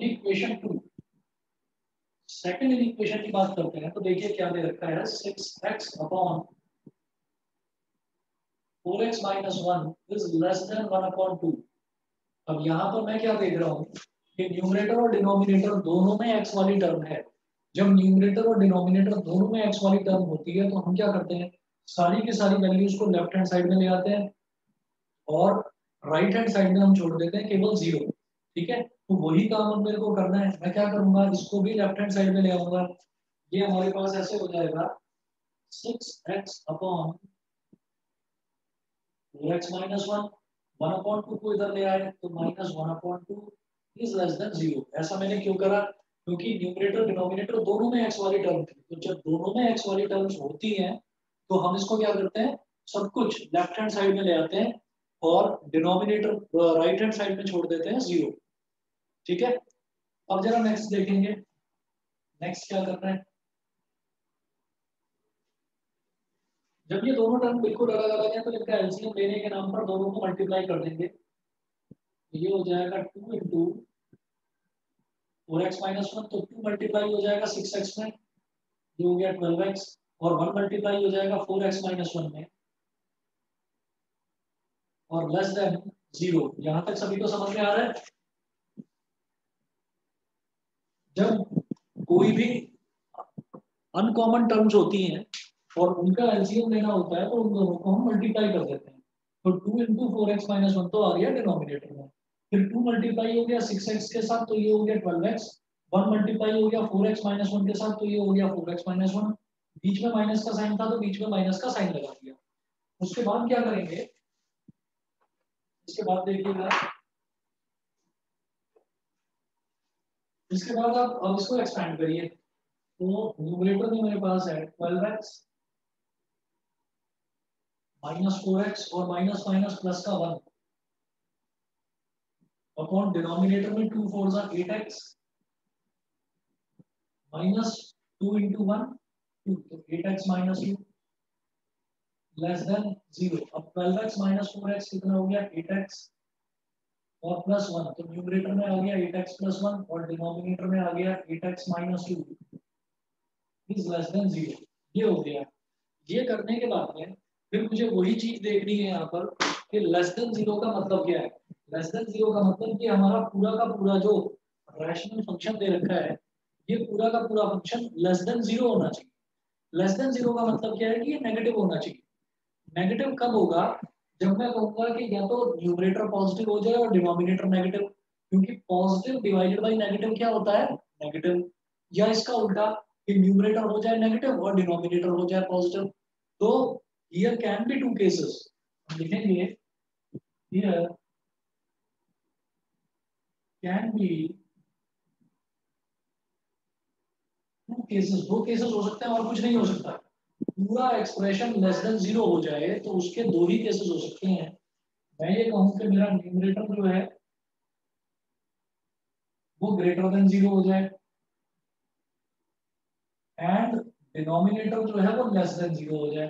In equation 2 second in equation की बात करते हैं तो देखिए क्या दे रखा है 6x upon 4x minus 1 is less then 1 upon 2। अब यहाँ पर मैं क्या देख रहा हूँ कि न्यूमरेटर और डिनोमिनेटर दोनों में x वाली टर्म है। जब न्यूमरेटर और डिनोमिनेटर दोनों में x वाली टर्म होती है तो हम क्या करते हैं, सारी की सारी वैल्यूज को लेफ्ट हैंड साइड में ले आते हैं और राइट हैंड साइड में हम छोड़ देते हैं केवल 0। ठीक है, तो वही काम अब मेरे को करना है। मैं क्या करूंगा, इसको भी लेफ्ट हैंड साइड में ले आऊंगा। ये हमारे पास ऐसे हो जाएगा 6x upon 4x minus 1, 1 upon 2 को इधर ले आए तो minus 1 upon 2 is less than 0। ऐसा मैंने क्यों करा, क्योंकि न्यूमरेटर डिनोमिनेटर दोनों में x वाली टर्म थी। तो जब दोनों में x वाली टर्म्स होती हैं तो हम इसको क्या करते हैं, सब कुछ लेफ्ट हैंड साइड में ले आते हैं और डिनोमिनेटर राइट हैंड साइड में छोड़ देते हैं 0। ठीक है, अब जरा नेक्स्ट देखेंगे। नेक्स्ट क्या करना है, जब ये दोनों टर्म बिल्कुल अलग अलग है तो इनका एलसीएम लेने के नाम पर दोनों को मल्टीप्लाई कर देंगे। ये हो जाएगा 2 इंटू 4x माइनस 1, तो 2 मल्टीप्लाई हो जाएगा 6x में, ये हो गया 12x, और 1 मल्टीप्लाई हो जाएगा 4x माइनस 1 में, और लेस देन 0। यहां तक सभी को समझ में आ रहा है। जब कोई भी अनकॉमन टर्म्स होती हैं और उनका एलसीएम लेना होता है तो उन दोनों को हम मल्टीप्लाई कर देते हैं। तो 2 इंटू 4x माइनस 1 तो आ गया डिनोमिनेटर में, फिर 2 मल्टीप्लाई हो गया 6x के साथ तो ये हो गया 12x, 1 मल्टीप्लाई हो गया 4x माइनस 1 के साथ तो ये हो गया 4x माइनस 1, बीच में माइनस का साइन था तो बीच में माइनस का साइन लगा दिया। उसके बाद क्या करेंगे, इसके बाद देखिएगा, इसके बाद आप अब इसको एक्सपेंड करिए। तो न्यूमरेटर में मेरे पास है 12x माइनस 4x और माइनस माइनस प्लस का 1 अपॉन डिनोमिनेटर में 2 4 जा 8x माइनस 2 इंटू 1 2, तो 8x माइनस 2 लेस देन 0। अब 12x माइनस 4x कितना हो गया 8x और प्लस 1, तो न्यूमरेटर में आ गया 8x प्लस 1 और डिनोमिनेटर में आ गया 8x minus 2 is less than 0। ये हो गया। ये करने के बाद में फिर मुझे वही चीज देखनी है यहाँ पर कि लेस देन 0 का मतलब क्या है। लेस देन 0 का मतलब कि हमारा पूरा का पूरा जो रैशनल फंक्शन दे रखा है, ये पूरा का पूरा फंक्शन लेस देन 0 होना चाहिए। लेस देन 0 का मतलब क्या है कि ये नेगेटिव होना चाहिए। नेगेटिव कब होगा, जब मैं कहूंगा कि या तो न्यूमरेटर पॉजिटिव हो जाए और डिनोमिनेटर नेगेटिव, क्योंकि पॉजिटिव डिवाइडेड बाय नेगेटिव क्या होता है, नेगेटिव। या इसका उल्टा कि न्यूमरेटर हो जाए नेगेटिव और डिनोमिनेटर हो जाए पॉजिटिव। तो here can be two cases, लिखेंगे here can be two cases, दो केसेस हो सकते हैं और कुछ नहीं हो सकता। पूरा एक्सप्रेशन लेस देन 0 हो जाए तो उसके दो ही केसेस हो सकते हैं। मैं ये कहूं कि मेरा न्यूमरेटर जो है वो ग्रेटर देन 0 हो जाए एंड डिनोमिनेटर जो है वो लेस देन 0 हो जाए।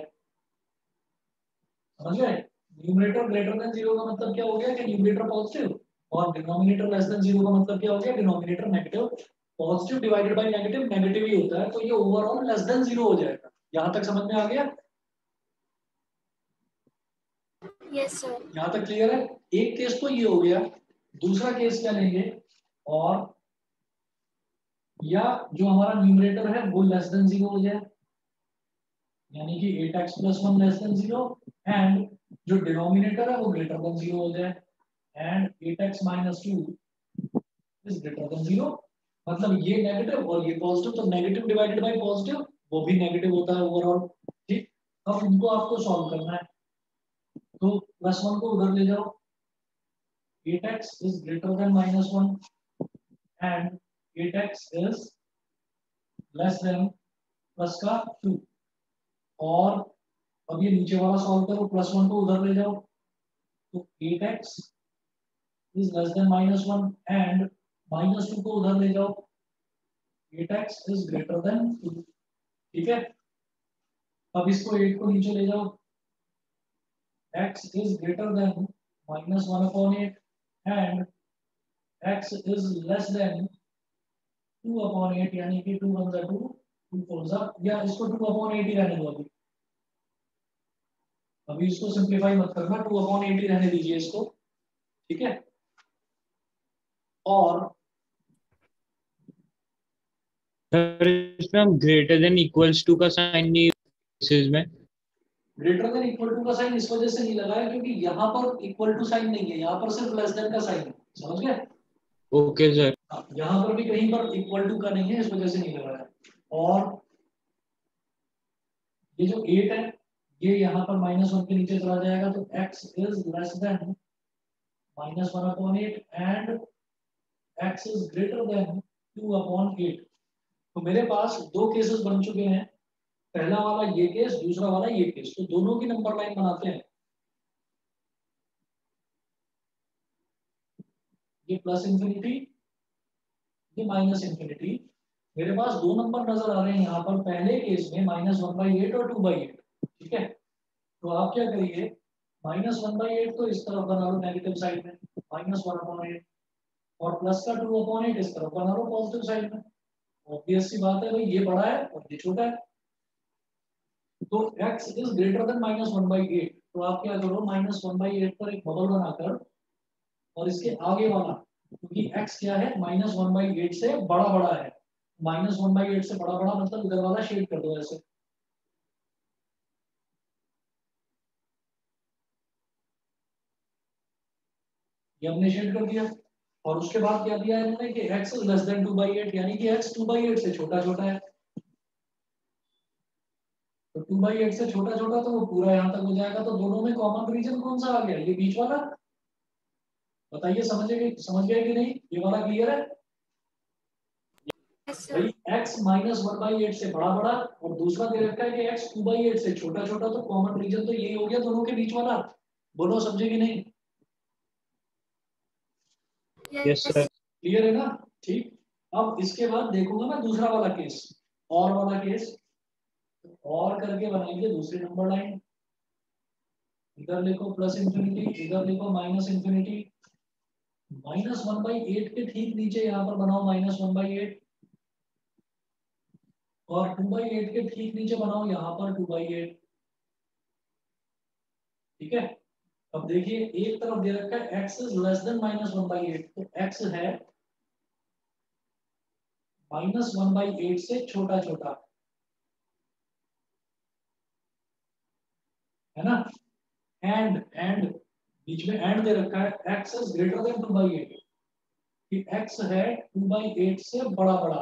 समझ गए, न्यूमरेटर ग्रेटर देन 0 का मतलब क्या हो गया कि न्यूमरेटर पॉजिटिव, और डिनोमिनेटर लेस देन 0 का मतलब क्या हो गया, denominator negative. Positive divided by negative negative ही होता है, तो ये ओवरऑल लेस देन 0 हो जाएगा। यहां तक समझ में आ गया? Yes sir. यहां तक क्लियर है? एक केस तो ये हो गया। दूसरा केस क्या लेंगे, और या जो हमारा न्यूमरेटर है वो लेस देन 0 हो जाए, यानी कि 8x plus 1 less than 0, and जो डिनोमिनेटर है वो ग्रेटर देन 0 हो जाए, and 8x minus 2 is greater than 0। मतलब ये नेगेटिव और ये पॉजिटिव, तो नेगेटिव डिवाइडेड बाय पॉजिटिव वो भी नेगेटिव होता है ओवरऑल। ठीक, अब इनको आपको सॉल्व करना है। तो प्लस 1 को उधर ले जाओ, 8x is greater then minus 1 and 8x is less then plus का 2, और अब ये नीचे वाला सॉल्व करो, प्लस 1 को उधर ले जाओ, तो 8x is less then minus 1 and minus 2 को उधर ले जाओ, 8x इज ग्रेटर देन 2। ठीक है, अब इसको 8 को नीचे ले जाओ, x is greater then minus 1 upon 8 and x is less then 2/8 यानी कि 2 वन जा 2, 2 फोर जा, या इसको 2/8 ही रहने दो। अभी इसको सिंप्लीफाई मत करना, 2/8 ही रहने दीजिए इसको, ठीक है। और सर इसमें हम ग्रेटर देन इक्वल्स टू का साइन नहीं में ग्रेटर देन इक्वल टू का साइन इस वजह से नहीं लगाया क्योंकि यहाँ पर इक्वल टू साइन नहीं है, यहाँ पर सिर्फ लेस देन का साइन है, समझ गए। Okay sir. यहाँ पर भी कहीं पर इक्वल टू का नहीं है, इस वजह से नहीं लगाया। और ये जो 8 है ये यहाँ पर -1 के नीचे चला जाएगा, तो x is less then -1/8 and x is greater then 2/8। तो मेरे पास दो केसेस बन चुके हैं, पहला वाला ये केस, दूसरा वाला ये केस। तो दोनों की नंबर लाइन बनाते हैं। ये प्लस इंफिनिटी, ये माइनस इंफिनिटी। मेरे पास दो नंबर नजर आ रहे हैं यहाँ पर, पहले केस में -1/8 और 2/8, ठीक है। तो आप क्या करिए, -1/8 तो इस तरफ बना लो नेगेटिव साइड में, -1/8, और प्लस का 2/8 इस तरफ बना लो पॉजिटिव साइड में। ऑब्वियस सी बात है भाई, ये बड़ा है और ये छोटा है, तो x इज ग्रेटर देन -1/8। तो आप क्या करो, -1/8 पर एक बबल बनाकर, और इसके आगे वाला, क्योंकि x क्या है, -1/8 से बड़ा बड़ा है, -1/8 से बड़ा बड़ा मतलब इधर वाला शेड कर दो ऐसे। ये हमने शेड कर दिया, और उसके बाद क्या दिया है इन्होंने कि x इज लेस देन 2/8, यानी कि x 2/8 से छोटा छोटा है। तो 2/8 से छोटा छोटा तो वो पूरा यहाँ तक हो जाएगा। तो दोनों में कॉमन रीजन कौन सा आ गया, ये बीच वाला। बताइए समझ गए कि नहीं, ये वाला क्लियर है। Yes, sir. भाई x -1/8 से बड़ा बड़ा, और दूसरा दे रखा है कि x 2/8 से छोटा छोटा, तो कॉमन रीजन तो यही हो गया दोनों के बीच वाला। बोलो समझे कि नहीं। Yes sir. क्लियर है ना, ठीक। अब इसके बाद देखूंगा मैं दूसरा वाला केस, और वाला केस, और करके बनाएंगे दूसरी नंबर लाइन। इधर लिखो प्लस इंफिनिटी, इधर लिखो माइनस इंफिनिटी। -1/8 के ठीक नीचे यहाँ पर बनाओ -1/8, और 2/8 के ठीक नीचे बनाओ यहाँ पर 2/8, ठीक है। अब देखिए एक तरफ दे रखा है x इज लेस देन -1/8, तो x है -1/8 से छोटा छोटा, है ना। एंड बीच में एंड दे रखा है x इज ग्रेटर देन 2/8, कि x है 2/8 से बड़ा बड़ा।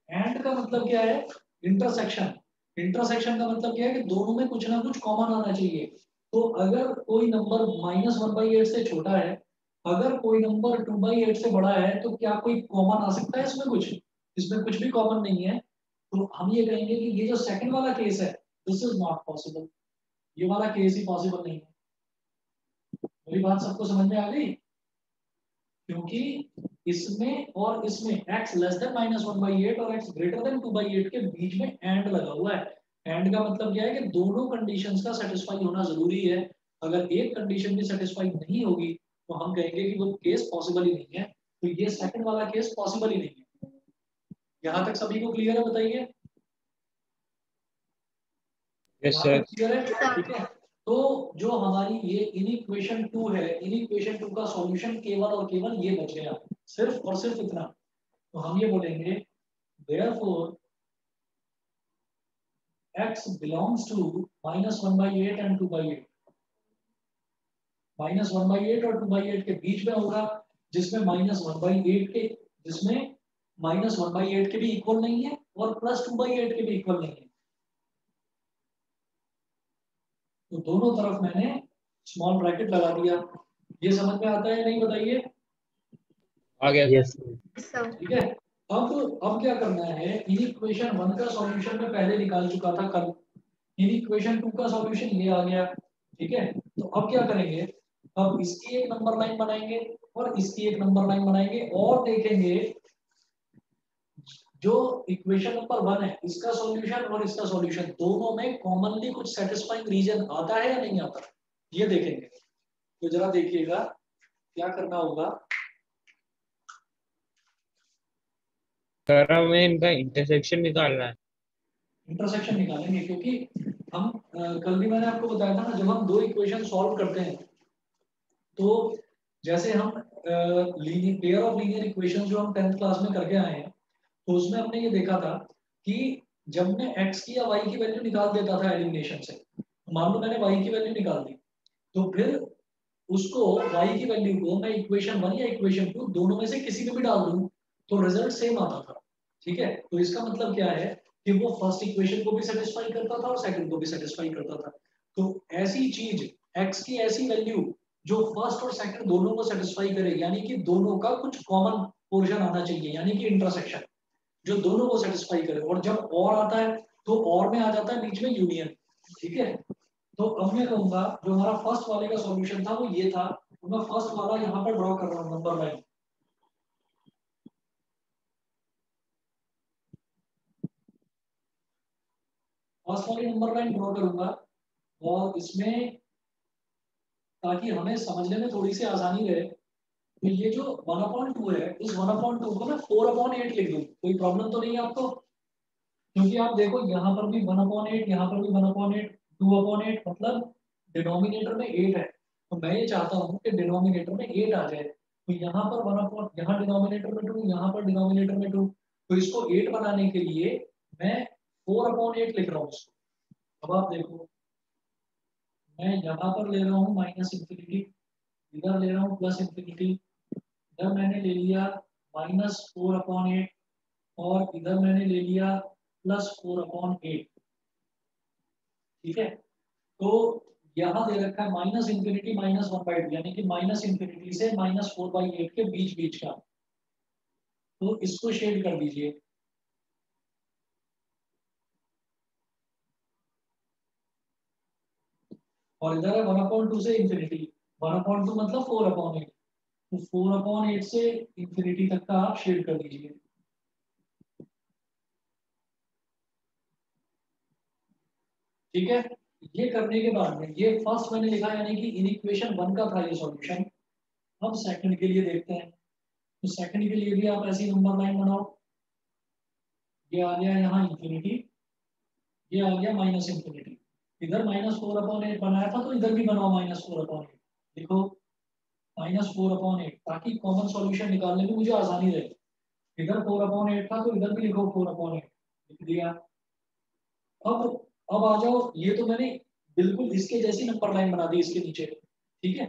एंड का मतलब क्या है, इंटरसेक्शन। इंटरसेक्शन का मतलब क्या है कि दोनों में कुछ ना कुछ कॉमन आना चाहिए। तो अगर कोई नंबर -1/8 से छोटा है, अगर कोई नंबर 2/8 से बड़ा है, तो क्या कोई कॉमन आ सकता है इसमें कुछ, इसमें कुछ भी कॉमन नहीं है। तो हम ये कहेंगे कि ये जो सेकंड वाला केस है, दिस इज नॉट पॉसिबल, ये वाला केस ही पॉसिबल नहीं है। मेरी बात सबको समझ में आ गई, क्योंकि इसमें और इसमें x लेस देन -1/8 और x ग्रेटर देन 2/8 के बीच में एंड लगा हुआ है। एंड का मतलब क्या है कि दोनों कंडीशंस का सेटिस्फाई होना जरूरी है। अगर एक कंडीशन भी सेटिस्फाई नहीं होगी तो हम कहेंगे कि वो केस पॉसिबल ही नहीं है। तो ये सेकंड वाला केस पॉसिबल ही नहीं है। यहाँ तक सभी को क्लियर है, बताइए। यस यहाँ सर। तक क्लियर है, ठीक है। तो जो हमारी ये इनिक्वेशन 2 है, इनिक्वेशन 2 का सॉल्यूशन केवल और केवल ये बच गया, सिर्फ और सिर्फ इतना। तो हम ये बोलेंगे therefore x belongs to -1/8 and 2/8। -1/8 और 2/8 के बीच में होगा, जिसमें -1/8 के, जिसमें -1/8 के भी इक्वल नहीं है और +2/8 के भी इक्वल नहीं है। तो दोनों तरफ मैंने स्मॉल ब्रैकेट लगा दिया। ये समझ में आता है नहीं, बताइए। आ गया यस सर। ठीक है। अब क्या करना है, इक्वेशन 1 का सॉल्यूशन में पहले निकाल चुका था कल, इक्वेशन 2 का सॉल्यूशन ये आ गया, ठीक है। तो अब क्या करेंगे, अब इसकी एक नंबर लाइन बनाएंगे और इसकी एक नंबर लाइन बनाएंगे, और देखेंगे जो इक्वेशन नंबर 1 है इसका सॉल्यूशन और इसका सॉल्यूशन दोनों में कॉमनली कुछ सेटिस्फाइंग रीजन आता है या नहीं आता, ये देखेंगे। तो जरा देखिएगा क्या करना होगा। सर हमें इनका इंटरसेक्शन निकालना है। इंटरसेक्शन निकालेंगे क्योंकि हम कल भी मैंने आपको बताया था ना, जब हम दो इक्वेशन सॉल्व करते हैं तो जैसे हम linear pair of linear equation जो हम 10th क्लास में करके आए हैं, तो उसमें हमने ये देखा था कि जब मैं x की या y की वैल्यू निकाल देता था एलिमिनेशन से, मान लो मैंने y की वैल्यू निकाल दी, तो फिर उसको y की वैल्यू को मैं इक्वेशन 1 या इक्वेशन 2 दोनों में से किसी में भी डाल दूं तो रिजल्ट सेम आता था। ठीक है, तो इसका मतलब क्या है कि वो फर्स्ट इक्वेशन को भी सेटिस्फाई करता था और सेकंड को भी सेटिस्फाई करता था। तो ऐसी चीज x की ऐसी वैल्यू जो फर्स्ट और सेकंड दोनों को सेटिस्फाई करे, यानी कि दोनों का कुछ कॉमन पोर्शन आना चाहिए, यानी कि इंटरसेक्शन जो दोनों को सेटिस्फाई करे। और जब और आता है तो और में आ जाता है बीच में यूनियन। ठीक है, तो अब मैं कहूंगा जो हमारा फर्स्ट वाले का सॉल्यूशन था वो ये था, तो मैं फर्स्ट वाला यहाँ पर ड्रॉ कर रहा हूँ नंबर लाइन। फर्स्ट वाली नंबर लाइन ड्रॉ करूंगा और इसमें ताकि हमें समझने में थोड़ी सी आसानी रहे, तो ये जो 1/2 है, इस 1/2 को मैं 4/8 लिख दूं, कोई प्रॉब्लम तो नहीं है आपको? क्योंकि आप देखो यहाँ पर भी 1/8, यहाँ पर भी 1/8, 2/8, मतलब डिनोमिनेटर में 8 है। तो मैं ये चाहता हूँ कि डिनोमिनेटर में 8 आ जाए, तो यहाँ पर 1 यहाँ डिनोमिनेटर में 2, यहाँ पर डिनोमिनेटर में 2, तो इसको 8 बनाने के लिए मैं 4/8 लिख रहा हूँ इसको। अब आप देखो, मैं यहाँ पर ले रहा हूँ माइनस इंफिनिटी, इधर ले रहा हूँ प्लस इंफिनिटी, इधर मैंने ले लिया -4/8 और इधर मैंने ले लिया +4/8। ठीक है, तो यहाँ दे रखा है माइनस इंफिनिटी -1/2, यानी कि माइनस इंफिनिटी से -4/8 के बीच बीच का, तो इसको शेड कर दीजिए। और इधर है 1/2 से इंफिनिटी, 1/2 मतलब 4/8, तो 4/8 से इंफिनिटी तक का आप शेड कर दीजिए। ठीक है, ये करने के बाद में ये फर्स्ट मैंने लिखा, यानी कि इन इक्वेशन 1 का था ये सॉल्यूशन। अब सेकंड के लिए देखते हैं, तो सेकंड के लिए भी आप ऐसी नंबर लाइन बनाओ। ये आ गया यहाँ इंफिनिटी, ये आ गया माइनस इंफिनिटी, इधर -4/8 बनाया था तो इधर भी बनाओ -4/8, देखो -4/8, ताकि कॉमन सॉल्यूशन निकालने में मुझे आसानी रहे। इधर 4/8 था तो इधर भी लिखो 4/8, लिख दिया। अब अब आ जाओ, ये तो मैंने बिल्कुल इसके जैसी नंबर लाइन बना दी इसके नीचे। ठीक है,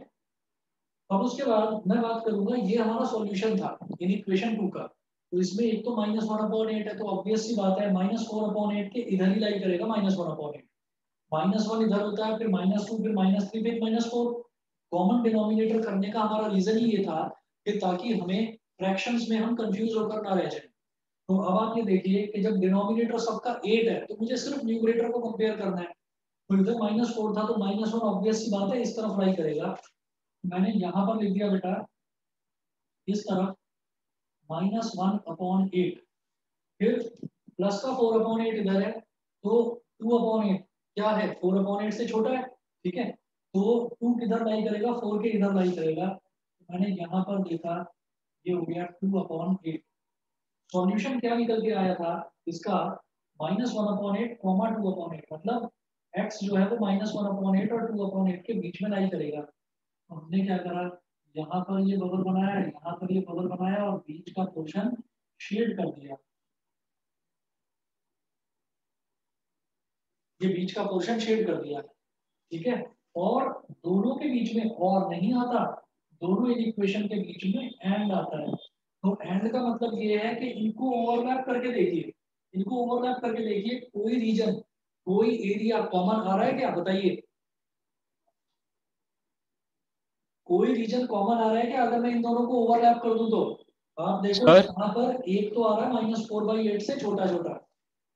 अब उसके बाद मैं बात करूंगा, ये हमारा सॉल्यूशन था इन इक्वेशन 2 का, तो इसमें एक तो -1/8 है, तो ऑब्वियस सी बात है -4/8 के इधर ही लाई करेगा -1/8, -1 इधर होता है, फिर -2, फिर -3, फिर -4। कॉमन डिनोमिनेटर करने का हमारा रीजन ही ये था कि ताकि हमें फ्रैक्शंस में हम कंफ्यूज होकर ना रह जाए। तो अब आप ये देखिए कि जब डिनोमिनेटर सबका 8 है तो मुझे सिर्फ न्यूमरेटर को कंपेयर करना है, तो इधर -4 था तो -1 ऑब्वियस सी बात है इस तरफ लाई करेगा। मैंने यहाँ पर लिख दिया बेटा इस तरफ -1/8, फिर प्लस का 4/8 इधर है, तो 2/8 क्या है, 4/8 से छोटा है। ठीक है, तो 2 किधर लाई करेगा, 4 के इधर लाई करेगा, तो मैंने यहाँ पर देखा ये हो गया 2/8। सॉल्यूशन क्या निकल के आया था इसका, -1/8, 2/8, मतलब x जो है वो -1/8 और 2/8 के बीच में लाई करेगा। तो हमने क्या करा, यहाँ पर ये बबल बनाया, यहाँ पर ये बबल बनाया और बीच का पोर्शन शेड कर दिया। ये बीच का पोर्शन शेड कर दिया। ठीक है, और दोनों के बीच में और नहीं आता, दोनों इन इक्वेशन के बीच में एंड आता है। तो एंड का मतलब ये है कि इनको ओवरलैप करके देखिए, इनको ओवरलैप करके देखिए, कोई रीजन कोई एरिया कॉमन आ रहा है क्या, बताइए? कोई रीजन कॉमन आ रहा है क्या अगर मैं इन दोनों को ओवरलैप कर दूं तो? आप देखो सर यहाँ पर एक तो आ रहा है -4/8 से छोटा छोटा,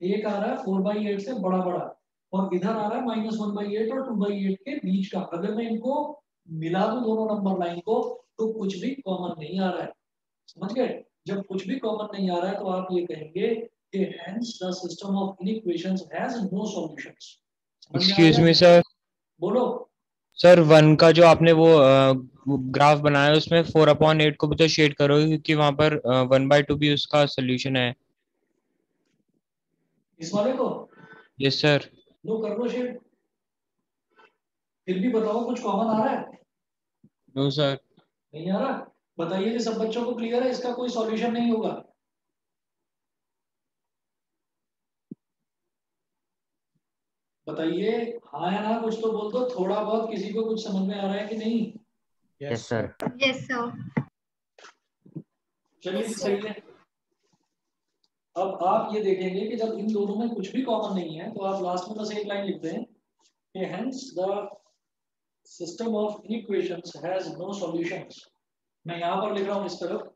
एक आ रहा है 4/8 से बड़ा बड़ा, और इधर आ रहा है -1/8 और 2/8 के बीच का। अगर मैं इनको मिला दूं दोनों नंबर लाइन को तो कुछ भी कॉमन नहीं आ रहा है, समझ गए? जब कुछ भी कॉमन नहीं आ रहा है तो आप ये कहेंगे कि hence the system of inequations has no solutions. समझ में आ एक्सक्यूज गया? मी सर। बोलो। सर 1 का जो आपने वो ग्राफ बनाया है उसमें 4/8 को भी तो शेड करोगे, क्योंकि वहां पर 1/2 भी उसका सोल्यूशन है। इस वाले को यस सर। लो, कर लो शेड। फिर भी बताओ कुछ कॉमन आ रहा है? No sir. नहीं आ रहा? बताइए कि सब बच्चों को क्लियर है, इसका कोई सॉल्यूशन नहीं होगा? बताइए, हाँ या ना कुछ तो बोल दो, थोड़ा बहुत किसी को कुछ समझ में आ रहा है कि नहीं? Yes sir. Yes, sir. चलिए Yes, सही sir. है। अब आप ये देखेंगे कि जब इन दोनों में कुछ भी कॉमन नहीं है तो आप लास्ट में बस एक लाइन लिखते हैं कि hence the system of equations has no solutions. मैं यहां पर लिख रहा हूं इस तरफ।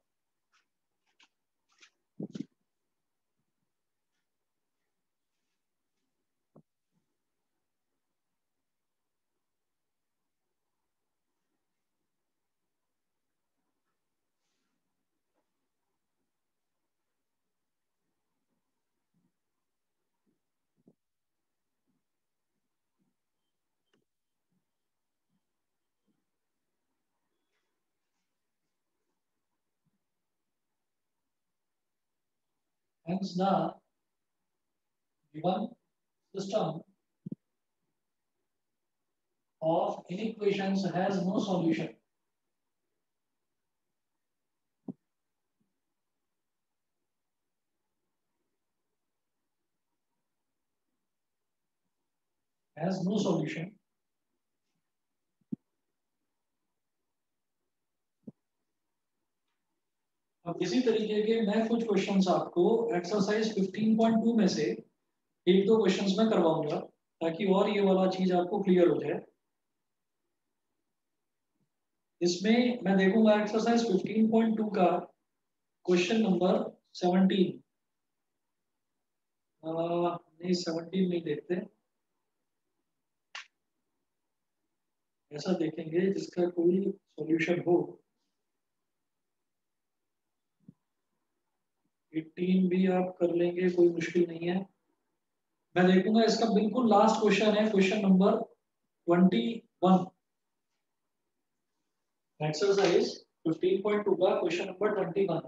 Hence the given system of inequations has no solution. Has no solution. अब इसी तरीके के मैं कुछ क्वेश्चंस आपको एक्सरसाइज 15.2 में से एक दो क्वेश्चंस में करवाऊंगा ताकि और ये वाला चीज आपको क्लियर हो जाए। इसमें मैं देखूंगा एक्सरसाइज 15.2 का क्वेश्चन नंबर 17। नहीं 17 नहीं देखते, ऐसा देखेंगे जिसका कोई सॉल्यूशन हो। 18 भी आप कर लेंगे, कोई मुश्किल नहीं है। मैं देखूंगा इसका बिल्कुल लास्ट क्वेश्चन है, क्वेश्चन नंबर 21, एक्सरसाइज 15.2 का क्वेश्चन नंबर 21।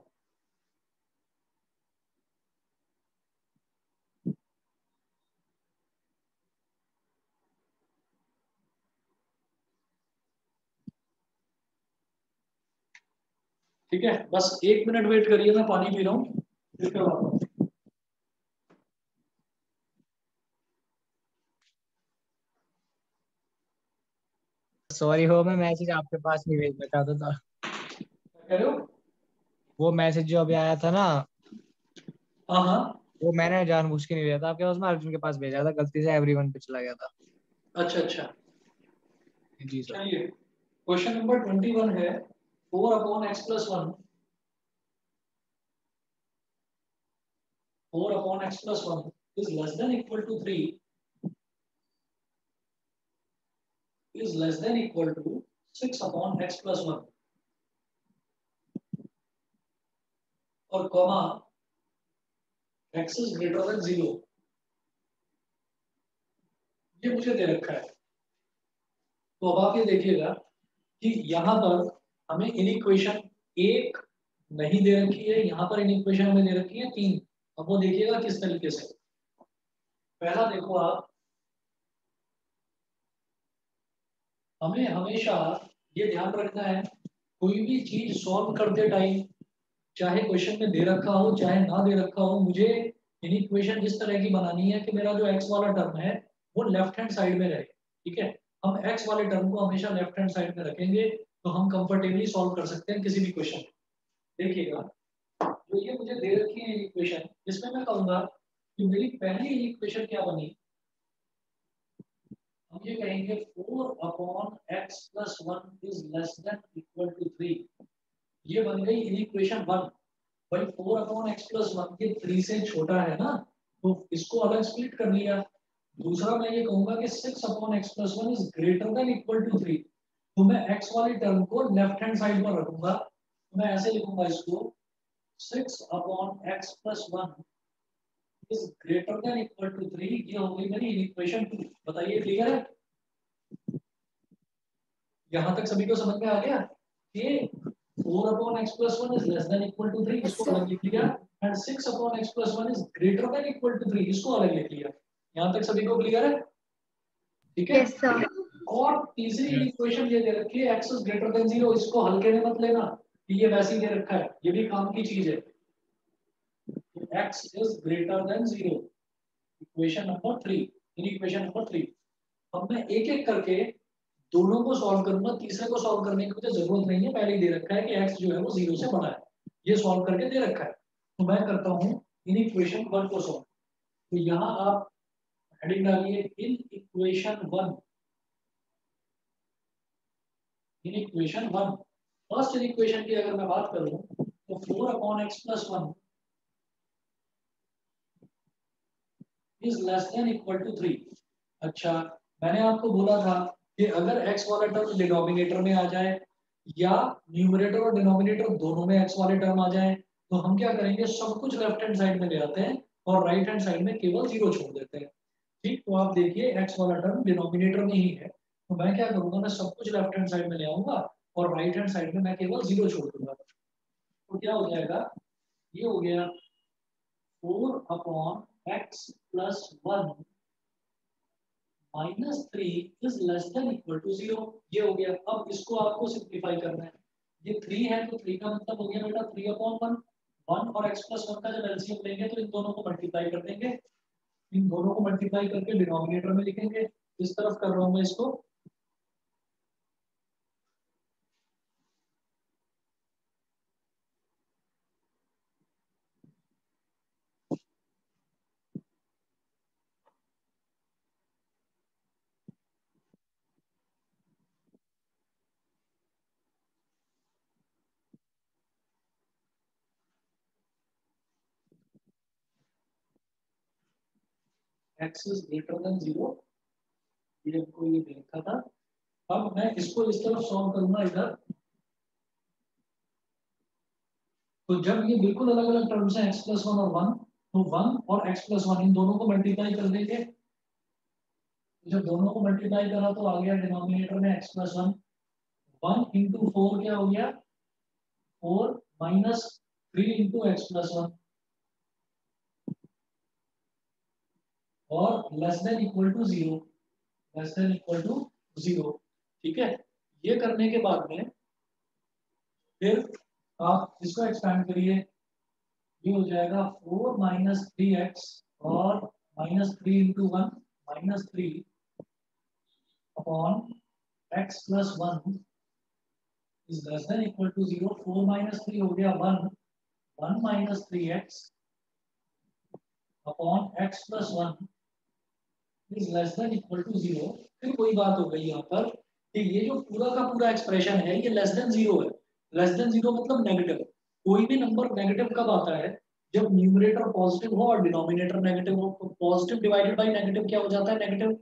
ठीक है, बस 1 मिनट वेट करिए, मैं पानी पी रहा हूँ फिर करवाता हूँ। सॉरी हो, मैं मैसेज आपके पास नहीं भेजना चाहता था। क्या कह रहे हो? वो मैसेज जो अभी आया था ना, हाँ हाँ। वो मैंने जानबूझ के नहीं भेजा था आपके पास, मैं अर्जुन के पास भेजा था, गलती से एवरीवन पे चला गया था। अच्छा अच्छा, जी सर। चलिए क्वेश्चन नंबर 21 है 4/x+1, 4/x+1 is less than equal to 3 is less than equal to 6/x+1 और comma x is greater than 0। ये मुझे दे रखा है। तो अब आप ये देखिएगा कि यहाँ पर हमें इनइक्वेशन एक नहीं दे रखी है, यहाँ पर इनइक्वेशन हमें दे रखी है 3। अब वो देखिएगा किस तरीके से। पहला देखो आप, हमें हमेशा ये ध्यान रखना है कोई भी चीज सॉल्व करते टाइम, चाहे क्वेश्चन में दे रखा हो चाहे ना दे रखा हो, मुझे इक्वेशन जिस तरह की बनानी है कि मेरा जो एक्स वाला टर्म है वो लेफ्ट हैंड साइड में रहे। ठीक है, हम एक्स वाले टर्म को हमेशा लेफ्ट हैंड साइड में रखेंगे तो हम कंफर्टेबली सॉल्व कर सकते हैं किसी भी क्वेश्चन। देखिएगा, तो ये मुझे दे रखी है इक्वेशन, जिसमें मैं कहूंगा कि मेरी पहली इक्वेशन क्या बनी। हम ये कहेंगे 4/x+1 is less than equal to 3। ये बन गई इक्वेशन 1। भाई 4/x+1 ये 3 से छोटा है ना, तो इसको अलग स्प्लिट कर लिया। दूसरा मैं ये कहूंगा कि 6/x+1 is greater than equal to 3, तो मैं x वाली टर्म को लेफ्ट हैंड साइड पर रखूंगा। तो मैं ऐसे लिखूंगा इसको 6/x+1 is greater than equal to 3। ये हो गई मेरी इक्वेशन 2। बताइए क्लियर है? यहां तक सभी को समझ में आ गया कि 4 upon x plus 1 is less than equal to 3, Yes, इसको sir. अलग लिख लिया, and 6 upon x plus 1 is greater than equal to 3, इसको अलग लिख लिया। यहाँ तक सभी को क्लियर है? ठीक है। Yes, sir. और तीसरी इक्वेशन ये दे रखी है x is greater than 0, इसको हल्के में मत लेना, ये वैसे ही दे रखा है, ये भी काम की चीज है। x is greater than 0, equation number 3, in equation number 3। अब मैं एक एक करके दोनों को सॉल्व करूंगा, तीसरे को सॉल्व करने की मुझे जरूरत नहीं है, पहले ही दे रखा है कि x जो है वो 0 से बड़ा है, ये सॉल्व करके दे रखा है। तो मैं करता हूँ इन इक्वेशन 1 को सॉल्व। तो यहाँ आप हेडिंग डालिए inequation 1, inequation 1। First inequation की अगर मैं बात करूं तो 4 upon x plus 1 is less than equal to 3। अच्छा, मैंने आपको बोला था कि अगर x वाला टर्म डिनोमिनेटर में आ जाए या न्यूमरेटर और डिनोमिनेटर दोनों में x वाले टर्म आ जाए तो हम क्या करेंगे, सब कुछ लेफ्ट हैंड साइड में ले आते हैं और राइट हैंड साइड में केवल 0 छोड़ देते हैं। ठीक, तो आप देखिए x वाला टर्म डिनोमिनेटर में ही है, तो मैं क्या करूंगा, मैं सब कुछ लेफ्ट हैंड साइड में ले आऊंगा और राइट हैंड साइड में मैं केवल 0 छोड़ दूंगा। तो क्या हो जाएगा, ये हो गया 4 upon x plus 1 minus 3 is less than equal to 0, ये हो गया। अब इसको आपको सिंप्लीफाई करना है, ये 3 है तो 3 का मतलब हो गया बेटा 3 अपॉन 1, 1 और x प्लस 1 का जब एलसीएम लेंगे तो इन दोनों को मल्टीप्लाई कर देंगे, इन दोनों को मल्टीप्लाई करके डिनोमिनेटर में लिखेंगे। इस तरफ कर रहा हूं मैं इसको, x is greater than 0, ये हमको ये देखा था। अब मैं इसको इस तरफ सॉल्व करूंगा इधर, तो जब ये बिल्कुल अलग अलग टर्म्स हैं x प्लस 1 और 1, तो 1 और x प्लस 1 इन दोनों को मल्टीप्लाई कर देंगे। जब दोनों को मल्टीप्लाई करा तो आ गया डिनोमिनेटर में x प्लस 1, 1 इंटू 4 क्या हो गया 4 माइनस 3 इंटू एक्स प्लस 1 और less than equal to 0, less than equal to 0। ठीक है, ये करने के बाद में फिर आप इसको एक्सपेंड करिए, ये हो जाएगा 4 माइनस 3x और minus 3 into 1 minus 3 upon x plus 1 is less than equal to 0। 4 minus 3 हो गया 1, 1 minus 3x upon x plus 1 is less than equal to 0। फिर कोई बात हो गई यहाँ पर कि ये जो पूरा का पूरा एक्सप्रेशन है ये लेस देन 0 है। लेस देन 0 मतलब नेगेटिव। कोई भी नंबर नेगेटिव कब आता है, जब न्यूमरेटर पॉजिटिव हो और डिनोमिनेटर नेगेटिव हो। तो पॉजिटिव डिवाइडेड बाय नेगेटिव क्या हो जाता है, नेगेटिव।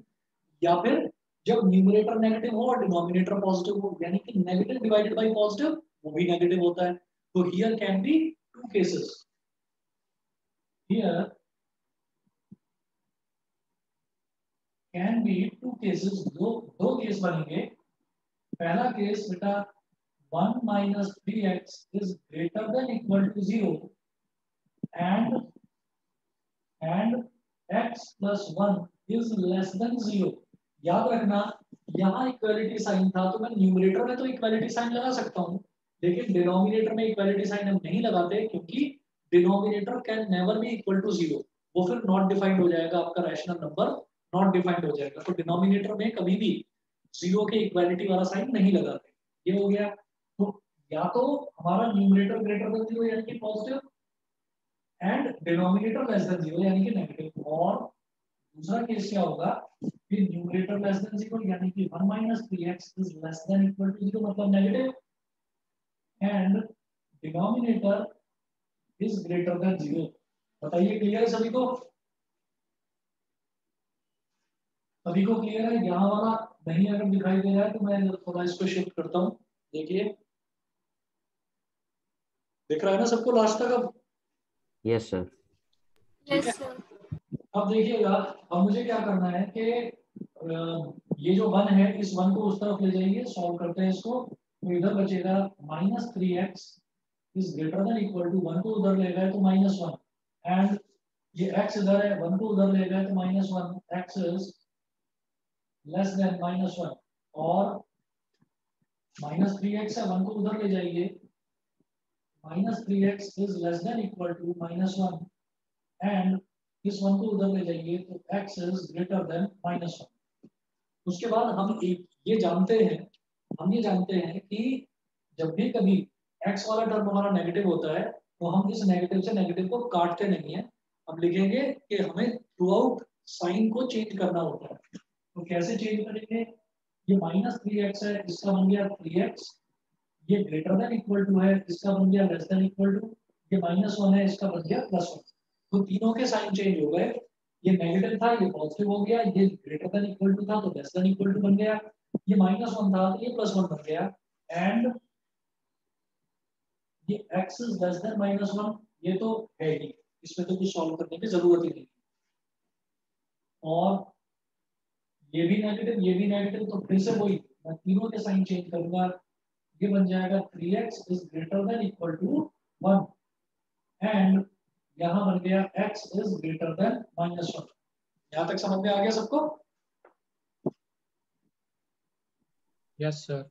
या फिर जब न्यूमरेटर नेगेटिव हो और डिनोमिनेटर पॉजिटिव हो, यानी कि नेगेटिव डिवाइडेड बाय पॉजिटिव वो भी नेगेटिव होता है। तो here can be two cases, here can be two cases, दो केस बनेंगे। पहला केस बेटा 1 minus 3x is greater than equal to 0 and x plus 1 is less than 0। याद रखना यहाँ इक्वालिटी साइन था तो मैं न्यूमरेटर में तो इक्वालिटी साइन लगा सकता हूँ, लेकिन डिनोमिनेटर में इक्वालिटी साइन हम नहीं लगाते क्योंकि denominator can never be equal to 0। वो फिर नॉट डिफाइंड हो जाएगा, आपका रैशनल नंबर नॉट डिफाइंड हो जाएगा। तो डिनोमिनेटर में कभी भी 0 के इक्वालिटी वाला साइन नहीं लगाते। ये हो गया। तो या तो हमारा न्यूमरेटर ग्रेटर देन 0 यानी कि positive and denominator less than 0 यानी कि नेगेटिव। और दूसरा केस क्या होगा कि न्यूमरेटर लेस देन 0 यानी कि 1 minus 3x is less than equal to 0 मतलब negative, and denominator is greater than 0। बताइए क्लियर है सभी को? सभी को क्लियर है? यहाँ वाला नहीं अगर दिखाई दे रहा है तो मैं थोड़ा इसको शिफ्ट करता हूँ। देखिए दिख रहा है ना सबको लास्ट तक? अब यस सर। ठीक है, Yes, sir. अब देखिएगा, अब मुझे क्या करना है कि ये जो 1 है इस 1 को उस तरफ ले जाइए, सॉल्व करते हैं इसको। तो इधर बचेगा -3x is greater than equal to 1 को उधर ले गए तो -1 एंड ये x इधर है 1 को उधर ले गए तो -1 x इज लेस देन -1 और -3x है 1 को उधर ले जाइए -3x is less than equal to -1 and इस 1 को उधर ले जाइए तो x इज ग्रेटर देन -1। उसके बाद हम ये जानते हैं कि जब भी कभी x वाला टर्म हमारा नेगेटिव होता है तो हम इस नेगेटिव से नेगेटिव को काटते नहीं है, हम लिखेंगे कि हमें थ्रू आउट साइन को चेंज करना होता है। तो कैसे चेंज करेंगे, ये -3x है इसका बन गया 3x, ये ग्रेटर देन इक्वल टू है इसका बन गया लेस देन इक्वल टू, ये -1 है इसका बन गया +1। तो तीनों के साइन चेंज हो गए, ये नेगेटिव था ये पॉजिटिव हो गया, ये ग्रेटर देन इक्वल टू था तो लेस देन इक्वल टू बन गया, ये -1 था तो ये +1 बन गया एंड ये x इज लेस देन -1 ये तो है ही, इसमें तो कुछ सॉल्व करने की जरूरत ही नहीं। और ये भी नेगेटिव तो फिर से वही मैं तीनों के साइन चेंज करूंगा, ये बन जाएगा 3x is greater than equal to 1 and यहां बन गया x इज ग्रेटर देन -1। यहां तक समझ में आ गया सबको? Yes sir.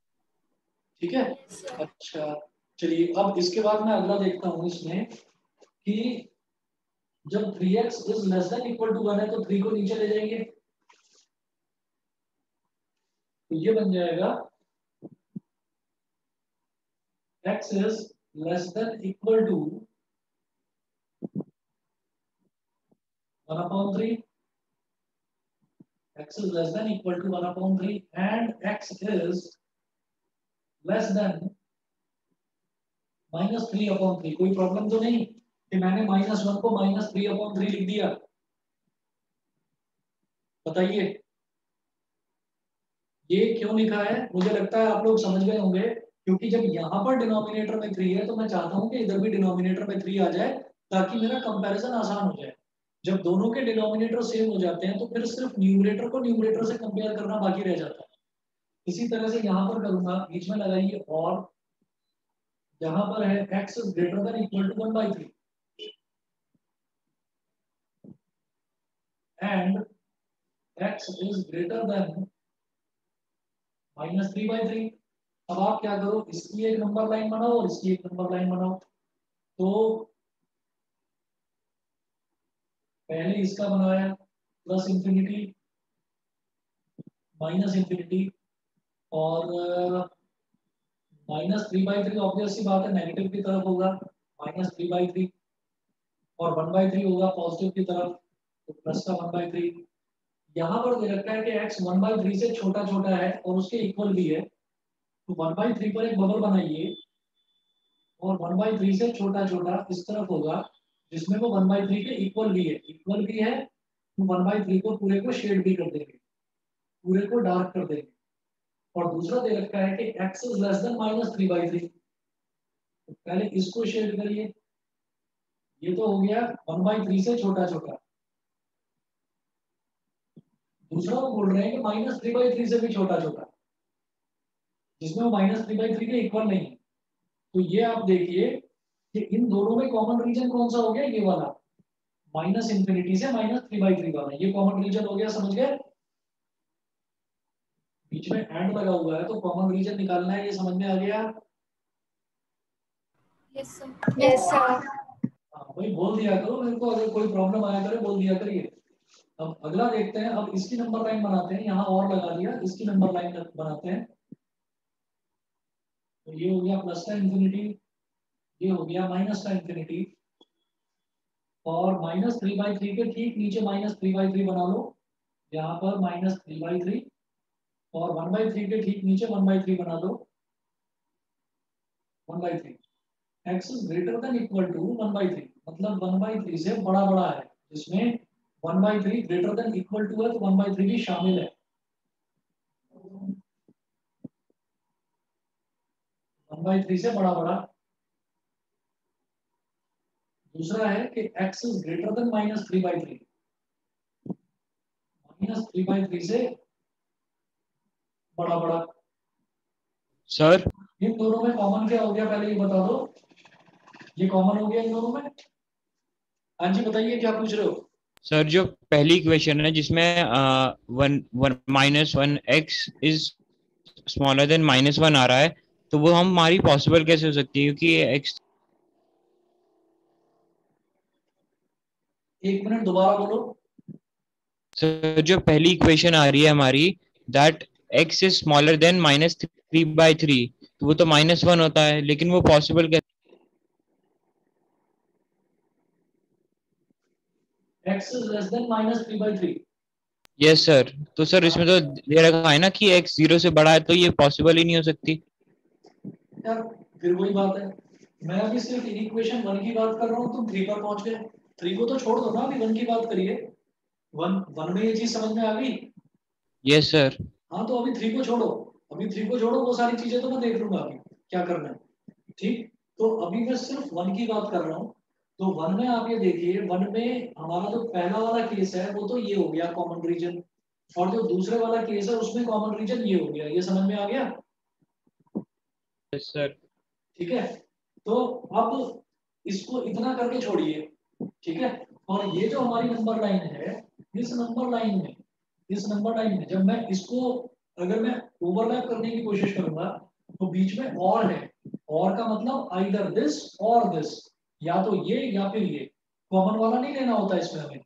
ठीक है, अच्छा चलिए अब इसके बाद मैं अगला देखता हूं इसमें कि जब 3x is less than equal to 1 है तो 3 को नीचे ले जाएंगे तो ये बन जाएगा x is less than equal to 1/3, x is less than equal to 1/3 and x is less than -3/3। कोई प्रॉब्लम तो नहीं कि मैंने -1 को -3/3 लिख दिया? बताइए ये क्यों लिखा है? मुझे लगता है आप लोग समझ गए होंगे, क्योंकि जब यहाँ पर डिनोमिनेटर में 3 है तो मैं चाहता हूँ कि इधर भी डिनोमिनेटर में 3 आ जाए ताकि मेरा कंपैरिजन आसान हो जाए। जब दोनों के डिनोमिनेटर सेम हो जाते हैं तो फिर सिर्फ न्यूमरेटर को न्यूमरेटर से कंपेयर करना बाकी रह जाता है। इसी तरह से यहाँ पर करूंगा, बीच में लगाइए और यहाँ पर है x is greater than equal to 1/3 and x is greater than -3/3। अब आप क्या करो, इसकी एक नंबर लाइन बनाओ और इसकी एक नंबर लाइन बनाओ। तो पहले इसका बनाया प्लस इंफिनिटी माइनस इंफिनिटी और -3/3 ऑब्वियस सी बात है नेगेटिव की तरफ होगा -3/3 और 1/3 होगा पॉजिटिव की तरफ तो प्लस का 1/3। यहाँ पर दे रखा है कि x 1/3 से छोटा छोटा है और उसके इक्वल भी है तो 1/3 पर एक बबल बनाइए और 1/3 से छोटा छोटा इस तरफ होगा जिसमें वो 1/3 के इक्वल भी है तो 1/3 को पूरे को शेड भी कर देंगे, पूरे को डार्क कर देंगे। और दूसरा दे रखा है कि x इज लेस देन -3/3 तो पहले इसको शेड करिए, ये तो हो गया 1/3 से छोटा छोटा। दूसरा वो बोल रहे हैं कि -3/3 से भी छोटा छोटा जिसमें वो -3/3 के इक्वल नहीं है। तो ये आप देखिए कि इन दोनों में कॉमन रीजन कौन सा हो गया, ये वाला -∞ से -3/3 वाला, ये कॉमन रीजन हो गया। समझ गए? बीच में एंड लगा हुआ है तो कॉमन रीजन निकालना है, ये समझ में आ गया? Yes sir. हाँ वही बोल दिया करो मेरे को, अगर कोई प्रॉब्लम आया करे बोल दिया करिए। अब अगला देखते हैं, अब इसकी नंबर लाइन बनाते हैं, यहाँ और लगा दिया, इसकी नंबर लाइन बनाते हैं। तो ये हो गया प्लस का इंफिनिटी, ये हो गया माइनस का इंफिनिटी और -3/3 के ठीक नीचे -3/3 बना लो, यहाँ पर -3/3 और 1/3 के ठीक नीचे 1/3 बना दो 1/3। x is greater than equal to 1/3 मतलब 1/3 से बड़ा बड़ा है, जिसमें 1/3 ग्रेटर देन इक्वल टू है तो 1/3 भी शामिल है। 1/3 से बड़ा बड़ा। दूसरा है कि x इज ग्रेटर देन -3/3 -3/3 से बड़ा बड़ा। सर इन दोनों में कॉमन क्या हो गया पहले ये बता दो। ये कॉमन हो गया इन दोनों में। हाँ जी बताइए क्या पूछ रहे हो। सर जो पहली इक्वेशन है जिसमें one one -1 x is smaller than -1 आ रहा है, तो वो हमारी पॉसिबल कैसे हो सकती है, क्योंकि ये x। एक मिनट दोबारा बोलो। सर जो पहली इक्वेशन आ रही है हमारी, that x is smaller than -3/3, तो वो तो -1 होता है, लेकिन वो पॉसिबल कैसे। x is less then -3/3। Yes sir, तो सर इसमें तो दे रखा है ना कि x 0 से बड़ा है, तो ये पॉसिबल ही नहीं हो सकती। यार फिर वही बात है, मैं अभी सिर्फ इक्वेशन 1 की बात कर रहा हूँ, तुम 3 पर पहुंच गए। 3 को तो छोड़ दो ना, अभी 1 की बात करिए। 1 में ये चीज समझ में आ गई। Yes sir. हाँ तो अभी 3 को छोड़ो। अभी 3 को छोड़ो, वो सारी चीजें तो मैं देख लूंगा अभी क्या करना है। ठीक, तो अभी मैं सिर्फ 1 की बात कर रहा हूँ। तो 1 में आप ये देखिए, 1 में हमारा जो पहला वाला केस है वो तो ये हो गया कॉमन रीजन, और जो दूसरे वाला केस है उसमें कॉमन रीजन ये हो गया। ये समझ में आ गया। Yes sir. ठीक है, तो अब इसको इतना करके छोड़िए। ठीक है, और ये जो हमारी नंबर लाइन है, इस नंबर लाइन में, जब मैं इसको, अगर मैं ओवरलैप करने की कोशिश करूंगा तो बीच में और है। और का मतलब आइदर दिस और दिस, या तो ये या फिर ये। कॉमन वाला नहीं लेना होता इसमें हमें।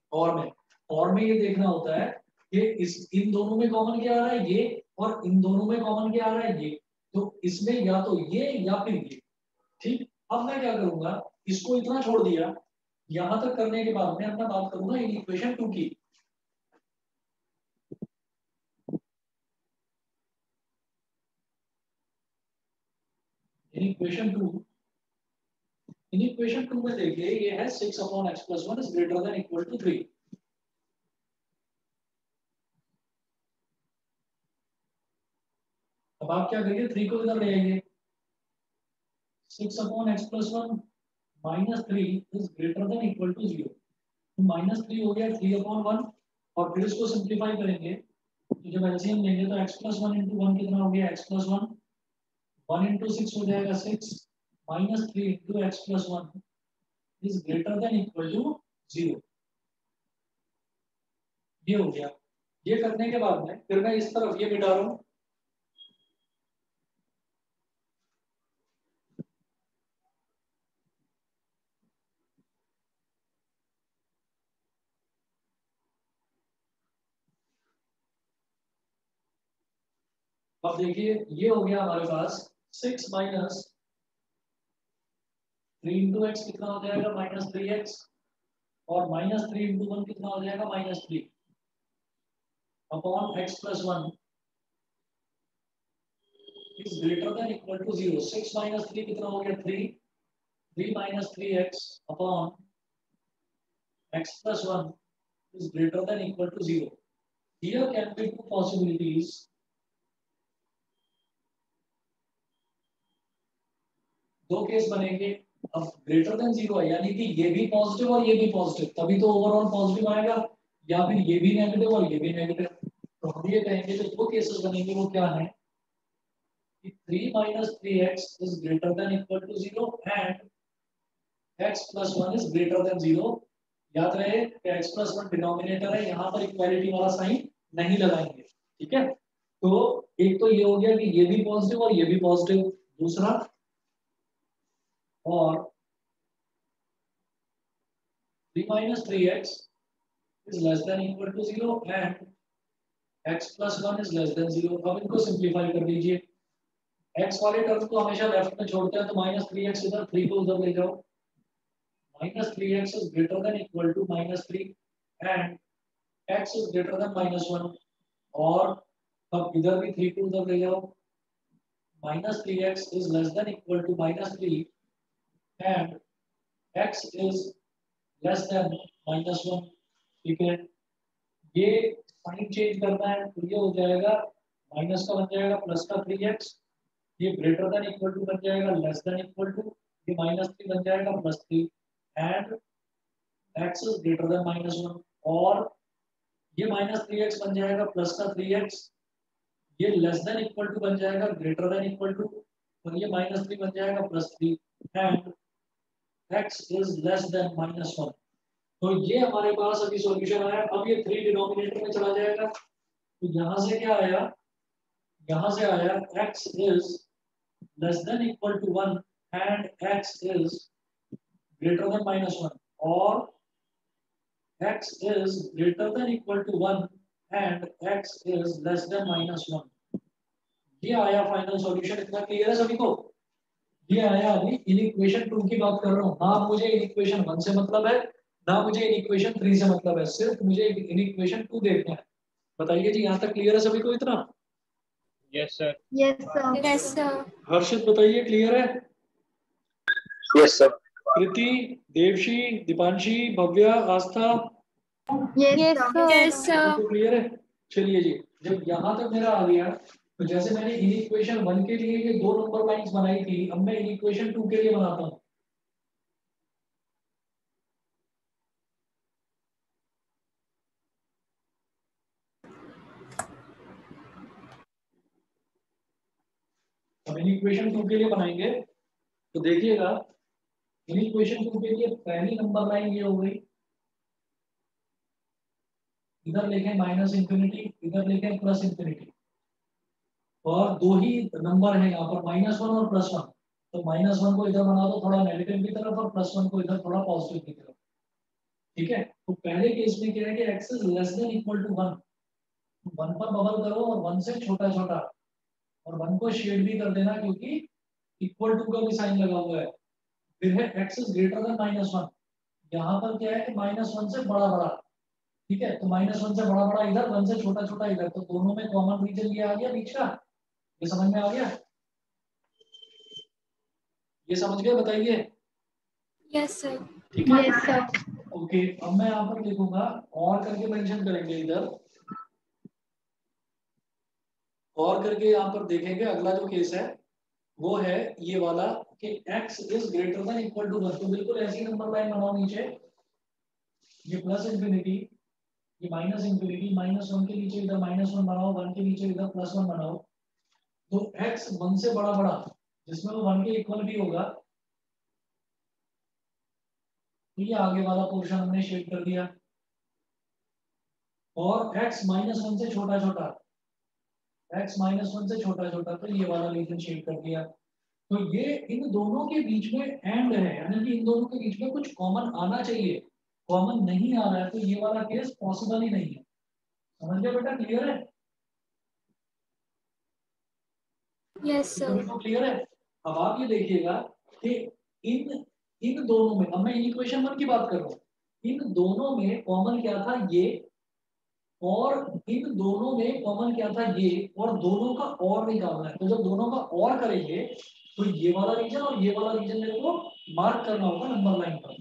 और में ये देखना होता है कि इस इन दोनों में कॉमन क्या आ रहा है, ये, और इन दोनों में कॉमन क्या आ रहा है, ये। तो इसमें या तो ये या फिर ये। ठीक, अब मैं क्या करूंगा, इसको इतना छोड़ दिया। यहां तक करने के बाद में अब मैं बात करूंगा इन इक्वेशन 2 की। इन इक्वेशन 2 में देखिए, ये है 6/x+1 is greater than equal to 3। अब आप क्या करिए, 3 को इधर ले आइए। 6/x+1 -3 is greater than equal to 0। तो -3 हो गया 3/1, और फिर इसको सिंप्लीफाई करेंगे तो जब एलसीएम लेंगे तो x+1 × 1 कितना हो गया, x+1। 1 × 6 हो जाएगा 6, -3 × x+1 is greater than equal to 0। ये हो गया। ये करने के बाद में फिर मैं इस तरफ ये मिटा रहा हूं। अब देखिए ये हो गया हमारे पास 6 - 3 × x कितना हो जाएगा, -3x। और -3 × 1 कितना हो जाएगा, -3 upon x+1 is greater than equal to 0। 6 - 3 कितना हो गया, 3। 3 - 3x upon x+1 is greater than equal to 0. Here can be two possibilities. दो केस बनेंगे। अब ग्रेटर देन 0 है, यानी कि ये भी पॉजिटिव और ये भी पॉजिटिव, तभी तो ओवरऑल पॉजिटिव आएगा। या फिर ये भी नेगेटिव और ये भी नेगेटिव। तो हम ये कहेंगे जो दो केसेस बनेंगे वो क्या है कि 3 - 3x is greater than equal to 0 and x+1 is greater than 0। याद रहे कि x+1 डिनोमिनेटर है, यहाँ पर इक्वालिटी वाला साइन नहीं लगाएंगे। ठीक है, तो एक तो ये हो गया कि ये भी पॉजिटिव और ये भी पॉजिटिव। दूसरा, और 3 - 3x is less than equal to 0 and x+1 is less than 0। अब इनको सिंप्लीफाई कर दीजिए। x वाले टर्म को हमेशा लेफ्ट में छोड़ते हैं, तो -3x इधर, 3 को उधर ले जाओ। -3x is greater than equal to -3 and x is greater than -1। और अब इधर भी 3 को उधर ले जाओ। -3x is less than equal to -3 and x is less than -1। ठीक है, ये साइन चेंज करना है तो ये हो जाएगा, माइनस का बन जाएगा प्लस का 3x। ये ग्रेटर देन इक्वल टू बन जाएगा लेस देन इक्वल टू, ये -3 बन जाएगा +3 and x is greater than -1। और ये -3x बन जाएगा प्लस का 3x, ये लेस देन इक्वल टू बन जाएगा ग्रेटर देन इक्वल टू। और ये -3 बन जाएगा +3 and x is less then -1। तो ये हमारे पास अभी सॉल्यूशन आया। अब ये 3 डिनोमिनेटर में चला जाएगा, तो यहाँ से क्या आया, यहाँ से आया x is less than equal to 1 and x is greater than -1 और x is greater than equal to 1 and x is less than -1। ये आया फाइनल सॉल्यूशन। इतना क्लियर है सभी को? ये आया। अभी इन इक्वेशन 2 की बात कर रहा हूँ ना, मुझे इन इक्वेशन 1 से मतलब है ना मुझे इन इक्वेशन 3 से मतलब है, सिर्फ मुझे इन इक्वेशन 2 देखना है। बताइए जी, यहाँ तक क्लियर है सभी को? इतना yes sir. Yes, sir. Yes, sir. Harshit बताइए, क्लियर है? Yes sir. Kriti, Devshi, Deepanshi, Bhavya, Aastha, Yes, sir. Yes, sir. तो क्लियर है? चलिए जी, जब यहाँ तक मेरा आ गया, तो जैसे मैंने इन इक्वेशन 1 के लिए ये 2 नंबर लाइंस बनाई थी, अब मैं इन इक्वेशन 2 के लिए बनाता हूँ। अब इन इक्वेशन 2 के लिए बनाएंगे तो देखिएगा, इन इक्वेशन 2 के लिए पहली नंबर लाइन ये हो गई, इधर लिखें -इंफिनिटी, इधर लिखें +इंफिनिटी, और दो ही नंबर है यहाँ पर -1 और +1। तो -1 को इधर बना दो थोड़ा नेगेटिव की तरफ और +1 को इधर थोड़ा पॉजिटिव की तरफ। ठीक है, तो पहले केस में क्या है कि x is less than equal to 1, 1 पर बबल करो और 1 से छोटा छोटा, और 1 को शेड भी कर देना क्योंकि इक्वल टू का भी साइन लगा हुआ है। फिर है x इज ग्रेटर देन -1, यहाँ पर क्या है कि -1 से बड़ा बड़ा। ठीक है, तो -1 से बड़ा बड़ा इधर, 1 से छोटा छोटा इधर, तो दोनों में कॉमन रीजन ये आ गया बीच का। ये समझ में आ गया? ये समझ गए? बताइए। Yes, sir. ठीक है, Yes, sir. ओके। अब मैं यहाँ पर लिखूंगा और करके मेंशन करेंगे इधर, और करके यहाँ पर देखेंगे। अगला जो केस है वो है ये वाला कि x is greater than equal to 1। तो बिल्कुल ऐसी नंबर लाइन बनाओ नीचे, ये +इंफिनिटी, ये -इंफिनिटी, -1 के नीचे इधर -1 बनाओ, 1 के नीचे इधर +1 बनाओ। तो x 1 से बड़ा बड़ा, जिसमें वो 1 के इक्वल भी होगा, तो ये आगे वाला पोर्शन हमने शेड कर दिया। और x -1 से छोटा छोटा, x -1 से छोटा छोटा, तो ये वाला रीजन शेड कर दिया। तो ये इन दोनों के बीच में एंड है, यानी कि इन दोनों के बीच में कुछ कॉमन आना चाहिए, कॉमन नहीं आ रहा है, तो ये वाला केस पॉसिबल ही नहीं है। समझ गए बेटा? क्लियर है? Yes, sir. तो क्लियर है? अब आप ये देखिएगा कि इन इन दोनों में, अब मैं इक्वेशन 1 की बात कर रहा हूँ, इन दोनों में कॉमन क्या था? ये, और इन दोनों में कॉमन क्या था? ये, और दोनों का और निकालना है। तो जब दोनों का और करेंगे तो ये वाला रीजन और ये वाला रीजन मेरे को मार्क करना होगा नंबर लाइन पर।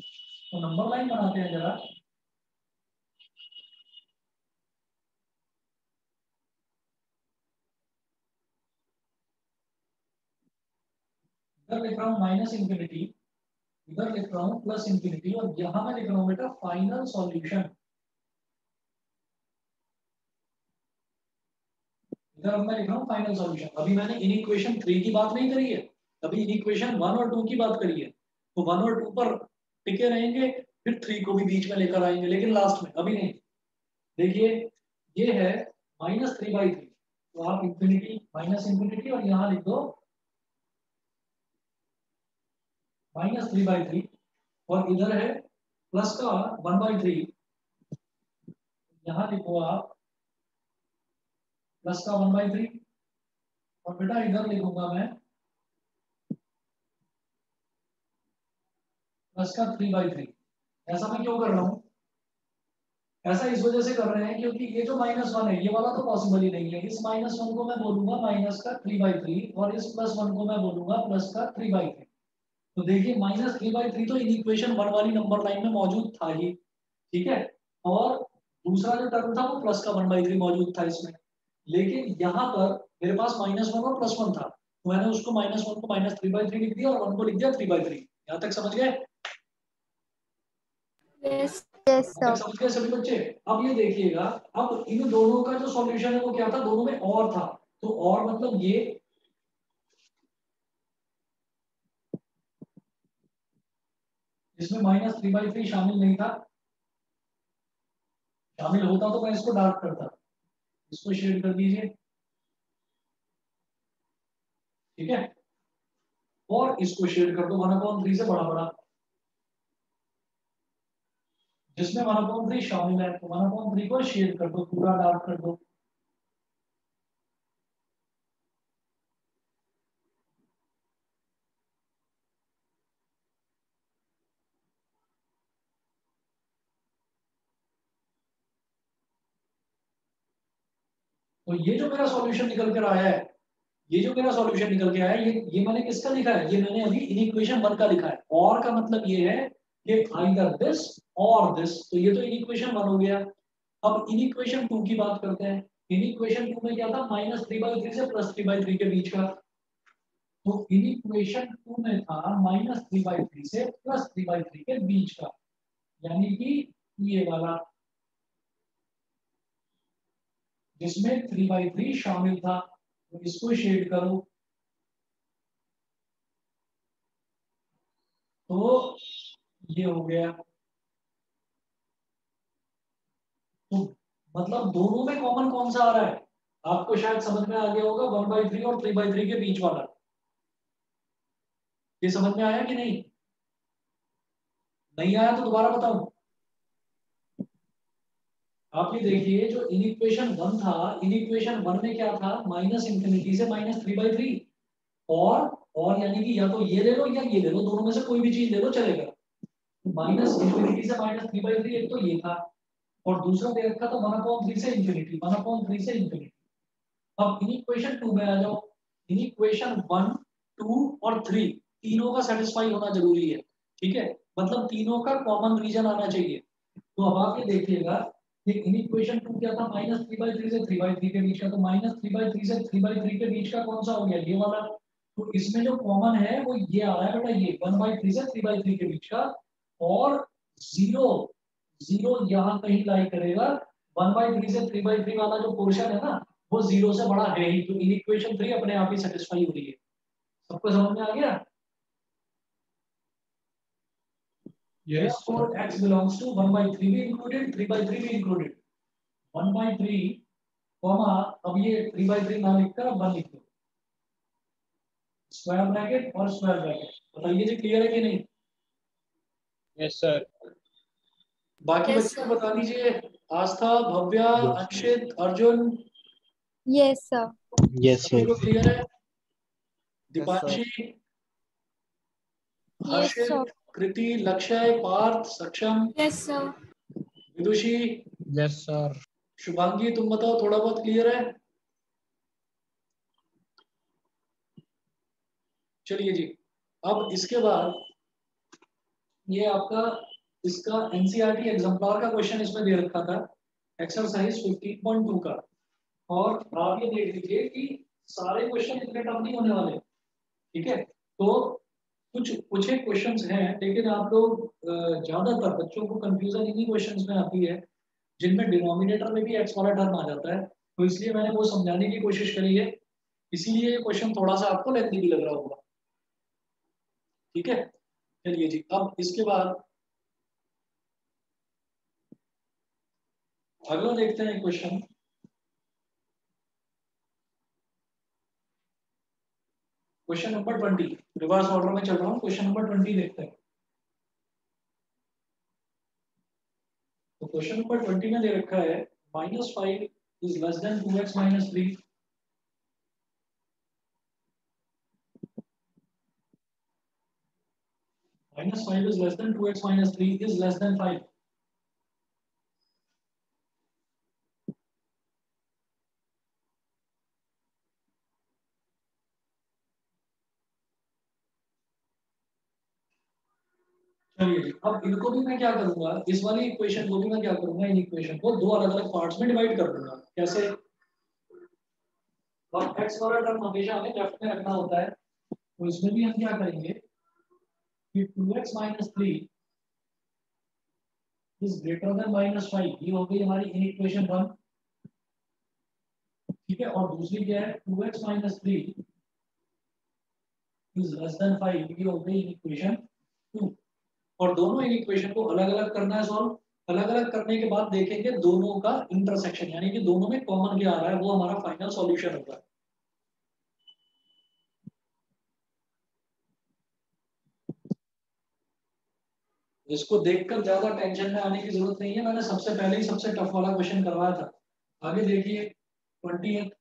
तो नंबर लाइन बनाते हैं जरा। इधर लिख रहा हूँ -इंफिनिटी, इधर लिख रहा हूँ +इंफिनिटी, और यहाँ मैं लिख रहा हूँ बेटा फाइनल सॉल्यूशन। इधर अब मैं लिख रहा हूँ फाइनल सॉल्यूशन। अभी मैंने इन इक्वेशन 3 की बात नहीं करी है, अभी इन इक्वेशन 1 और 2 की बात करी है। तो 1 और 2 पर टिके रहेंगे, फिर 3 को भी बीच में लेकर आएंगे, लेकिन लास्ट में, अभी नहीं। देखिए, ये है -3/3, तो आप इंफिनिटी -इंफिनिटी और यहाँ लिख दो -3/3, और इधर है प्लस का 1/3, यहाँ लिखो आप प्लस का 1/3, और बेटा इधर लिखूंगा मैं प्लस का 3/3। ऐसा मैं क्यों कर रहा हूँ? ऐसा इस वजह से कर रहे हैं क्योंकि ये जो -1 है, ये वाला तो पॉसिबल ही नहीं है। इस -1 को मैं बोलूंगा माइनस का 3/3, और इस +1 को मैं बोलूंगा प्लस का 3/3। तो देखिए -3/3 तो इन इक्वेशन 1 वाली नंबर लाइन में मौजूद था ही। ठीक है, और दूसरा जो टर्म था वो प्लस का 1/3 मौजूद था इसमें, लेकिन यहाँ पर मेरे पास -1 और +1 था, तो मैंने उसको -1 को -3/3 लिख दिया और 1 को लिख दिया 3/3। यहाँ तक समझ गए? Yes. Yes, sir. समझ गए सभी बच्चे? अब ये देखिएगा, अब इन दोनों का जो सॉल्यूशन है वो क्या था? दोनों में और था, तो और मतलब ये, इसमें -3/3 शामिल नहीं था, शामिल होता तो मैं इसको डार्क करता, इसको शेड कर दीजिए, ठीक है, और इसको शेड कर दो 1/3 से बड़ा बड़ा, जिसमें 1/3 शामिल है, तो 1/3 को शेड कर दो, पूरा डार्क कर दो। तो ये जो मेरा सॉल्यूशन निकल कर आया है, ये जो मेरा सॉल्यूशन निकल के आया है, ये मैंने किसका लिखा है, ये मैंने अभी इनइक्वेशन 1 का लिखा है। और का मतलब ये है कि आइदर दिस और दिस, तो ये तो इनइक्वेशन 1 हो गया। अब इनइक्वेशन 2 की बात करते हैं। इनइक्वेशन 2 में क्या था, -3/3 से +3/3 के बीच का। तो इनइक्वेशन 2 में था -3/3 से +3/3 के बीच का, यानी कि ये वाला जिसमें 3/3 शामिल था, तो इसको शेड करो, तो ये हो गया। तो मतलब दोनों में कॉमन कौन सा आ रहा है, आपको शायद समझ में आ गया होगा, 1/3 और 3/3 के बीच वाला। ये समझ में आया कि नहीं? नहीं आया तो दोबारा बताऊं। आप ये देखिए, जो इनइक्वेशन 1 था, इनइक्वेशन 1 में क्या था, -∞ से -3/3, और यानी कि या तो ये ले लो या ये ले लो, दोनों में से कोई भी चीज ले लो चलेगा। -∞ से -3/3 एक तो ये था, और दूसरा दे रखा था 1/3 से इंफिनिटी, 1/3 से इंफिनिटी। अब इनइक्वेशन 2 में आ जाओ। इनइक्वेशन 1, 2 और 3 तीनों का सेटिस्फाई होना जरूरी है, ठीक है, मतलब तीनों का कॉमन रीजन आना चाहिए। तो अब आप ये देखिएगा कि इनइक्वेशन 2 क्या था, -3/3 से 3/3 के बीच का, तो -3/3 से 3/3 के बीच का कौन सा हो गया, ये वाला। तो इसमें जो कॉमन है वो ये आ रहा है बेटा, ये 1/3 से 3/3 के बीच का, और जीरो जीरो यहाँ कहीं लाई करेगा। 1/3 से 3/3 वाला जो पोर्शन है ना, वो जीरो से बड़ा है ही, तो इनइक्वेशन 3 अपने आप ही सेटिस्फाई हो रही है। सबको समझ में आ गया? Yes, sir. x belongs to 1/3 भी included, 3/3 भी included। 1/3 कॉमा, अब ये 3/3 ना लिखकर अब 1 लिख दो, स्क्वायर ब्रैकेट और स्क्वायर ब्रैकेट। बताइए जी, क्लियर है कि नहीं? Yes, sir. बाकी Yes, बच्चों sir. को बता दीजिए, Aastha, Bhavya, Anshit, Arjun, Yes, sir. Yes, सभी sir. को क्लियर है? Yes, sir. Deepanshi, Yes, sir. Harshit, Kriti, Lakshya, Parth, सक्षम, Yes, sir. विदुषी, Yes, sir. शुभांगी, तुम बताओ, थोड़ा बहुत क्लियर है? चलिए जी, अब इसके बाद ये आपका इसका एनसीईआरटी एग्जाम्पलर का क्वेश्चन इसमें दे रखा था, एक्सरसाइज 15.2 का। और आप ये देख लीजिए कि सारे क्वेश्चन इतने टफ नहीं होने वाले, ठीक है। तो कुछ एक क्वेश्चंस हैं, लेकिन आप लोग ज्यादातर बच्चों को कंफ्यूजन इन्हीं क्वेश्चंस में आती है जिनमें डिनोमिनेटर में भी एक्स वाला टर्म आ जाता है। तो इसलिए मैंने वो समझाने की कोशिश करी है, इसीलिए ये क्वेश्चन थोड़ा सा आपको लेंथी भी लग रहा होगा, ठीक है। चलिए जी, अब इसके बाद अगला देखते हैं question. Question number 20, reverse order में चल रहा हूँ, क्वेश्चन नंबर 20 देखते हैं। तो क्वेश्चन नंबर 20 में दे रखा है -5 is less then 2x - 3। -5 is less than 2x - 3 is less than 5। चलिए जी, अब इनको भी मैं क्या करूंगा, इस वाली इक्वेशन को भी मैं क्या करूंगा, इन इक्वेशन को दो अलग अलग पार्ट्स में डिवाइड कर दूंगा। कैसे? और x वाला टर्म हमेशा हमें लेफ्ट में रखना होता है, तो इसमें भी हम क्या करेंगे कि 2x - 3 इज ग्रेटर देन -5, ये हो गई हमारी इन इक्वेशन 1, ठीक है। और दूसरी क्या है, 2x - 3 इज लेस देन 5, ये हो गई इन इक्वेशन 2। और दोनों इन इक्वेशन को अलग अलग करना है सॉल्व। अलग अलग करने के बाद देखेंगे दोनों का इंटरसेक्शन, यानी कि दोनों में कॉमन क्या आ रहा है, वो हमारा फाइनल सॉल्यूशन होगा। इसको देखकर ज्यादा टेंशन में आने की जरूरत नहीं है, मैंने सबसे पहले ही सबसे टफ वाला क्वेश्चन करवाया था। आगे देखिए 20th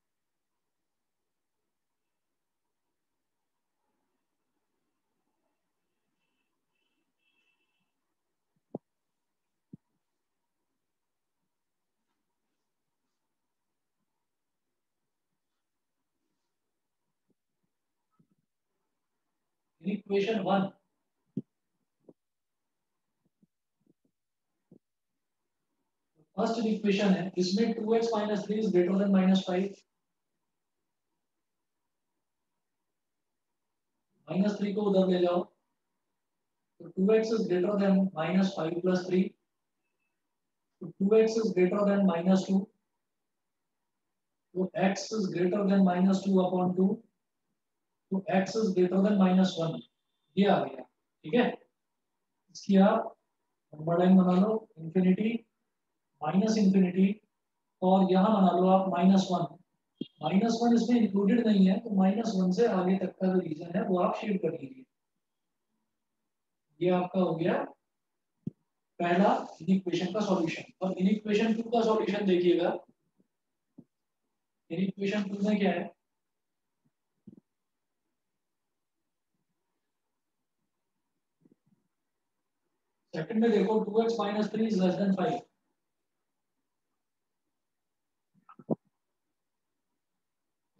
इक्वेशन 1 फर्स्ट इक्वेशन है, इसमें 2x - 3 इज ग्रेटर देन -5। -3 को उधर ले जाओ, तो 2x इज ग्रेटर देन -5 + 3, तो 2x इज ग्रेटर देन -2, तो x इज ग्रेटर देन -2/2, तो x इज ग्रेटर देन -1। ये आ गया, ठीक है। इसकी आप नंबर लाइन बना लो, इंफिनिटी -इंफिनिटी, और यहाँ बना लो आप -1। -1 इसमें इंक्लूडेड नहीं है, तो -1 से आगे तक का जो रीजन है वो आप शेड कर लीजिए। ये आपका हो गया पहला इक्वेशन का सॉल्यूशन। और इक्वेशन 2 का सॉल्यूशन देखिएगा। इक्वेशन 2 में क्या है, सेकंड में देखो 2x - 3 इज लेस देन 5।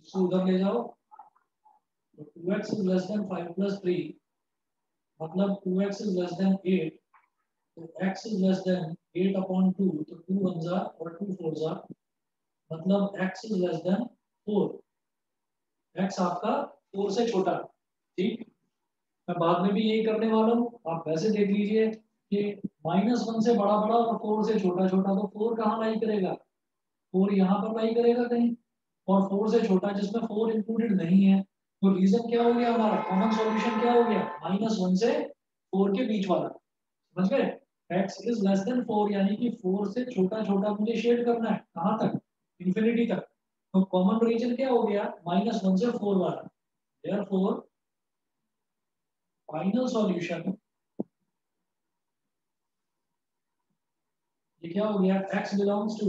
इसको उधर ले जाओ, तो 2x इज लेस देन 5 + 3, मतलब 2x इज लेस देन 8, तो x इज लेस देन 8/2, तो 2 1 जा और 2 4 जा, मतलब x is less then 4। x आपका 4 से छोटा, ठीक। मैं बाद में भी यही करने वाला हूँ, आप वैसे देख लीजिए कि -1 से बड़ा बड़ा और 4 से छोटा छोटा, तो 4 कहाँ लाई करेगा, 4 यहाँ पर लाई करेगा कहीं, और 4 से छोटा जिसमें 4 इंक्लूडेड नहीं है। तो रीजन क्या हो गया, हमारा कॉमन सॉल्यूशन क्या हो गया, -1 से 4 के बीच वाला। समझ गए, x इज लेस देन 4, यानी कि 4 से छोटा छोटा मुझे शेड करना है, कहाँ तक, इंफिनिटी तक। तो कॉमन रीजन क्या हो गया, -1 से 4 वाला। देयरफॉर फाइनल सॉल्यूशन ये क्या हो गया, x बिलोंग्स टू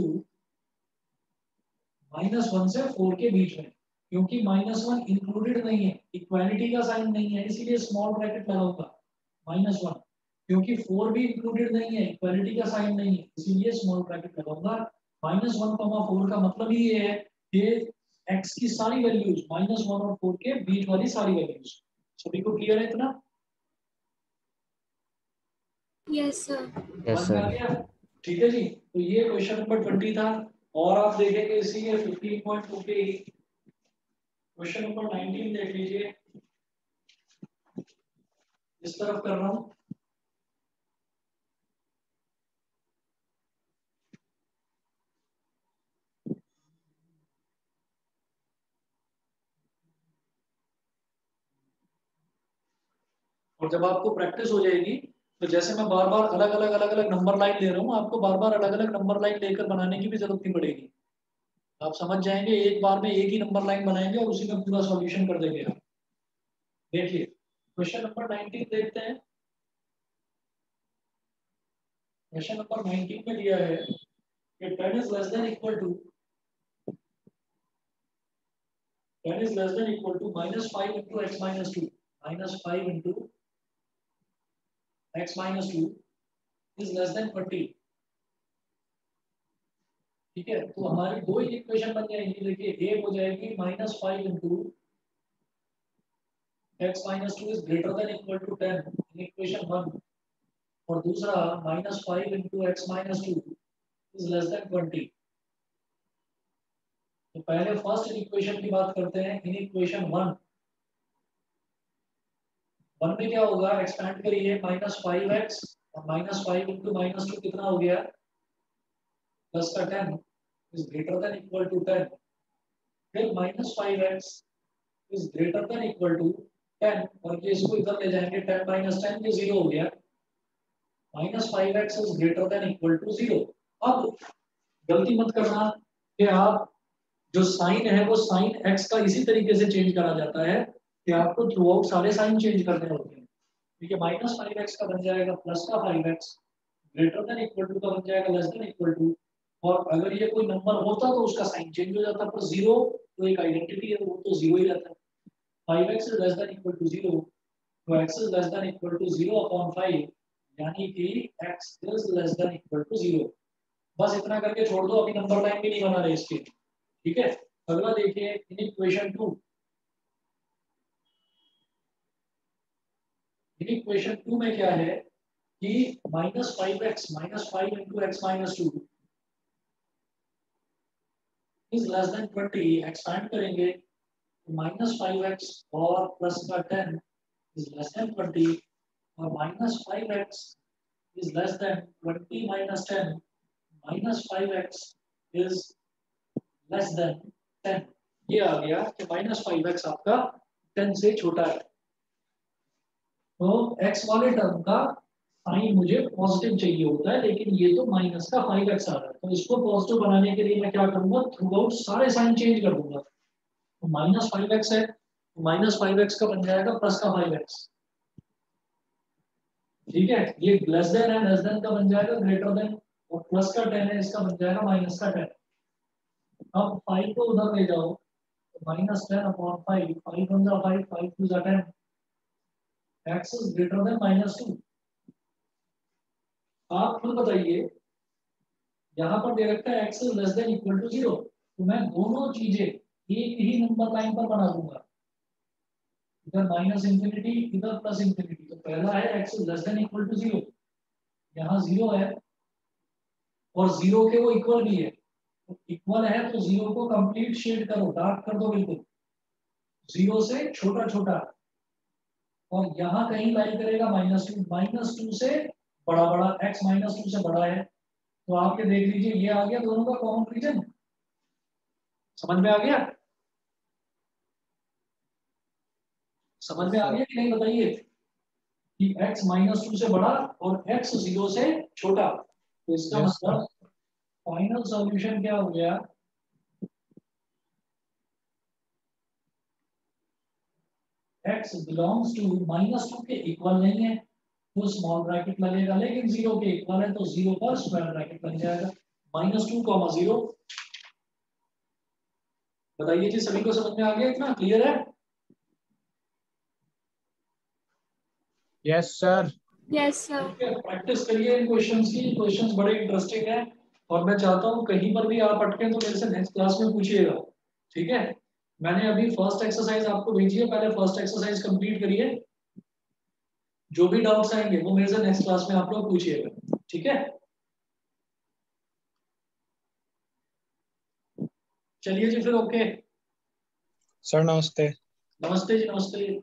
-1 से 4 के बीच में, क्योंकि -1 इंक्लूडेड नहीं है, इक्वालिटी का साइन नहीं है, इसीलिए स्मॉल ब्रैकेट लगाऊंगा -1, क्योंकि 4 भी इंक्लूडेड नहीं है, इक्वालिटी का साइन नहीं है, इसीलिए स्मॉल ब्रैकेट लगाऊंगा। -1, 4 का मतलब ही ये है कि x की सारी वैल्यूज -1 और 4 के बीच वाली सारी वैल्यूज। सभी को क्लियर है इतना? Yes, sir. यस समझ में आ सर। गया? ठीक है जी, तो ये क्वेश्चन नंबर 20 था। और आप देखेंगे इसी के 15.2 के क्वेश्चन नंबर 19 देख लीजिए, इस तरफ कर रहा हूं। और जब आपको प्रैक्टिस हो जाएगी, तो जैसे मैं बार बार अलग अलग नंबर लाइन ले रहा हूँ, आपको बार बार अलग अलग नंबर लाइन लेकर बनाने की भी जरूरत नहीं पड़ेगी। आप समझ जाएंगे, एक बार में एक ही नंबर लाइन बनाएंगे और उसी में पूरा सॉल्यूशन कर देंगे आप। देखिए क्वेश्चन नंबर 19 देखते हैं। क्वेश्चन नंबर 19 में दिया है कि 10 is less than equal to -5 into x - 2, -5 into x - 2 is less than 20। ठीक है, तो हमारी दो ही इक्वेशन बन जाएंगी। देखिए एक हो जाएगी -5 into x - 2 is greater than equal to 10 in equation 1, और दूसरा -5 into x - 2 is less than 20। तो पहले फर्स्ट इक्वेशन की बात करते हैं। इन इक्वेशन 1 में क्या होगा, एक्सपेंड करिए, -5x और -5 into -2 कितना हो गया, प्लस का 10 is greater than equal to 10। फिर -5x is greater than equal to 10, और ये इसको इधर ले जाएंगे, 10 - 10 ये 0 हो गया। -5x is greater than equal to 0। अब गलती मत करना कि आप जो साइन है वो साइन x का इसी तरीके से चेंज करा जाता है कि आपको थ्रू आउट सारे साइन चेंज करने होते हैं। ठीक है, -5x का बन जाएगा प्लस का 5x, greater than equal to का बन जाएगा लेस देन इक्वल टू। और अगर ये कोई नंबर होता तो उसका साइन चेंज हो जाता, पर 0 तो एक आइडेंटिटी है, वो तो 0 ही रहता है। 5x is less than equal to 0, तो x is less than equal to 0 upon 5, यानी कि x is less than equal to 0। बस इतना करके छोड़ दो, अभी नंबर लाइन भी नहीं बना रहे इसके। ठीक है, अगला देखिए इन इक्वेशन 2। इन इक्वेशन 2 में क्या है कि -5x -5 into x minus 2 is less than 20। Expand करेंगे तो -5x और प्लस का 10 is less than 20, और -5x is less than 20 minus 10, -5x is less than 10। ये आ गया कि -5x आपका 10 से छोटा है। तो x वाले टर्म का साइन मुझे पॉजिटिव चाहिए होता है, लेकिन ये तो माइनस का 5x आ रहा है, तो इसको पॉजिटिव बनाने के लिए मैं क्या करूंगा, थ्रू आउट सारे साइन चेंज कर दूंगा। तो -5x है, तो -5x का बन जाएगा प्लस का 5x। ठीक है, ये लेस देन है, लेस देन का बन जाएगा ग्रेटर देन, और प्लस का 10 है, इसका बन जाएगा माइनस का 10। अब 5 को उधर ले जाओ, तो -10 अपॉन 5, 5 1 जा 5, 5 2 जा 10, x इज ग्रेटर देन -2। आप खुद बताइए, यहाँ पर दे रखा है x is less than equal to 0, तो मैं दोनों चीजें एक ही नंबर लाइन पर बना दूंगा, इधर -इंफिनिटी इधर +इंफिनिटी। तो पहला है x is less than equal to 0, यहाँ 0 है और 0 के वो इक्वल भी है, तो इक्वल है तो 0 को कंप्लीट शेड करो, डार्क कर दो बिल्कुल, 0 से छोटा छोटा, और यहाँ कहीं लाई करेगा -2 से बड़ा बड़ा, x -2 से बड़ा है, तो आप ये देख लीजिए, ये आ गया दोनों का कॉमन रीजन। समझ में आ गया, समझ में आ गया कि नहीं बताइए, कि x -2 से बड़ा और x 0 से छोटा, तो इसका Yes, मतलब फाइनल सॉल्यूशन क्या हो गया, x बिलोंग्स टू -2 के इक्वल नहीं है तो स्मॉल ब्रैकेट लगेगा, लेकिन 0 के इक्वल है तो 0 का स्क्वायर ब्रैकेट बन जाएगा, -2, 0। बताइए जी, सभी को समझ में आ गया, इतना क्लियर है? yes sir। Yes, sir. ठीक है, प्रैक्टिस करिए इन क्वेश्चंस की, क्वेश्चंस बड़े इंटरेस्टिंग हैं, और मैं चाहता हूँ कहीं पर भी आप अटके तो मेरे से नेक्स्ट क्लास में पूछिएगा। ठीक है, मैंने अभी फर्स्ट एक्सरसाइज आपको भेजी है, पहले फर्स्ट एक्सरसाइज कंप्लीट करिए, जो भी डाउट्स आएंगे वो मेरे से नेक्स्ट क्लास में आप लोग पूछिएगा। ठीक है, चलिए जी फिर, ओके, सर नमस्ते। नमस्ते जी, नमस्ते।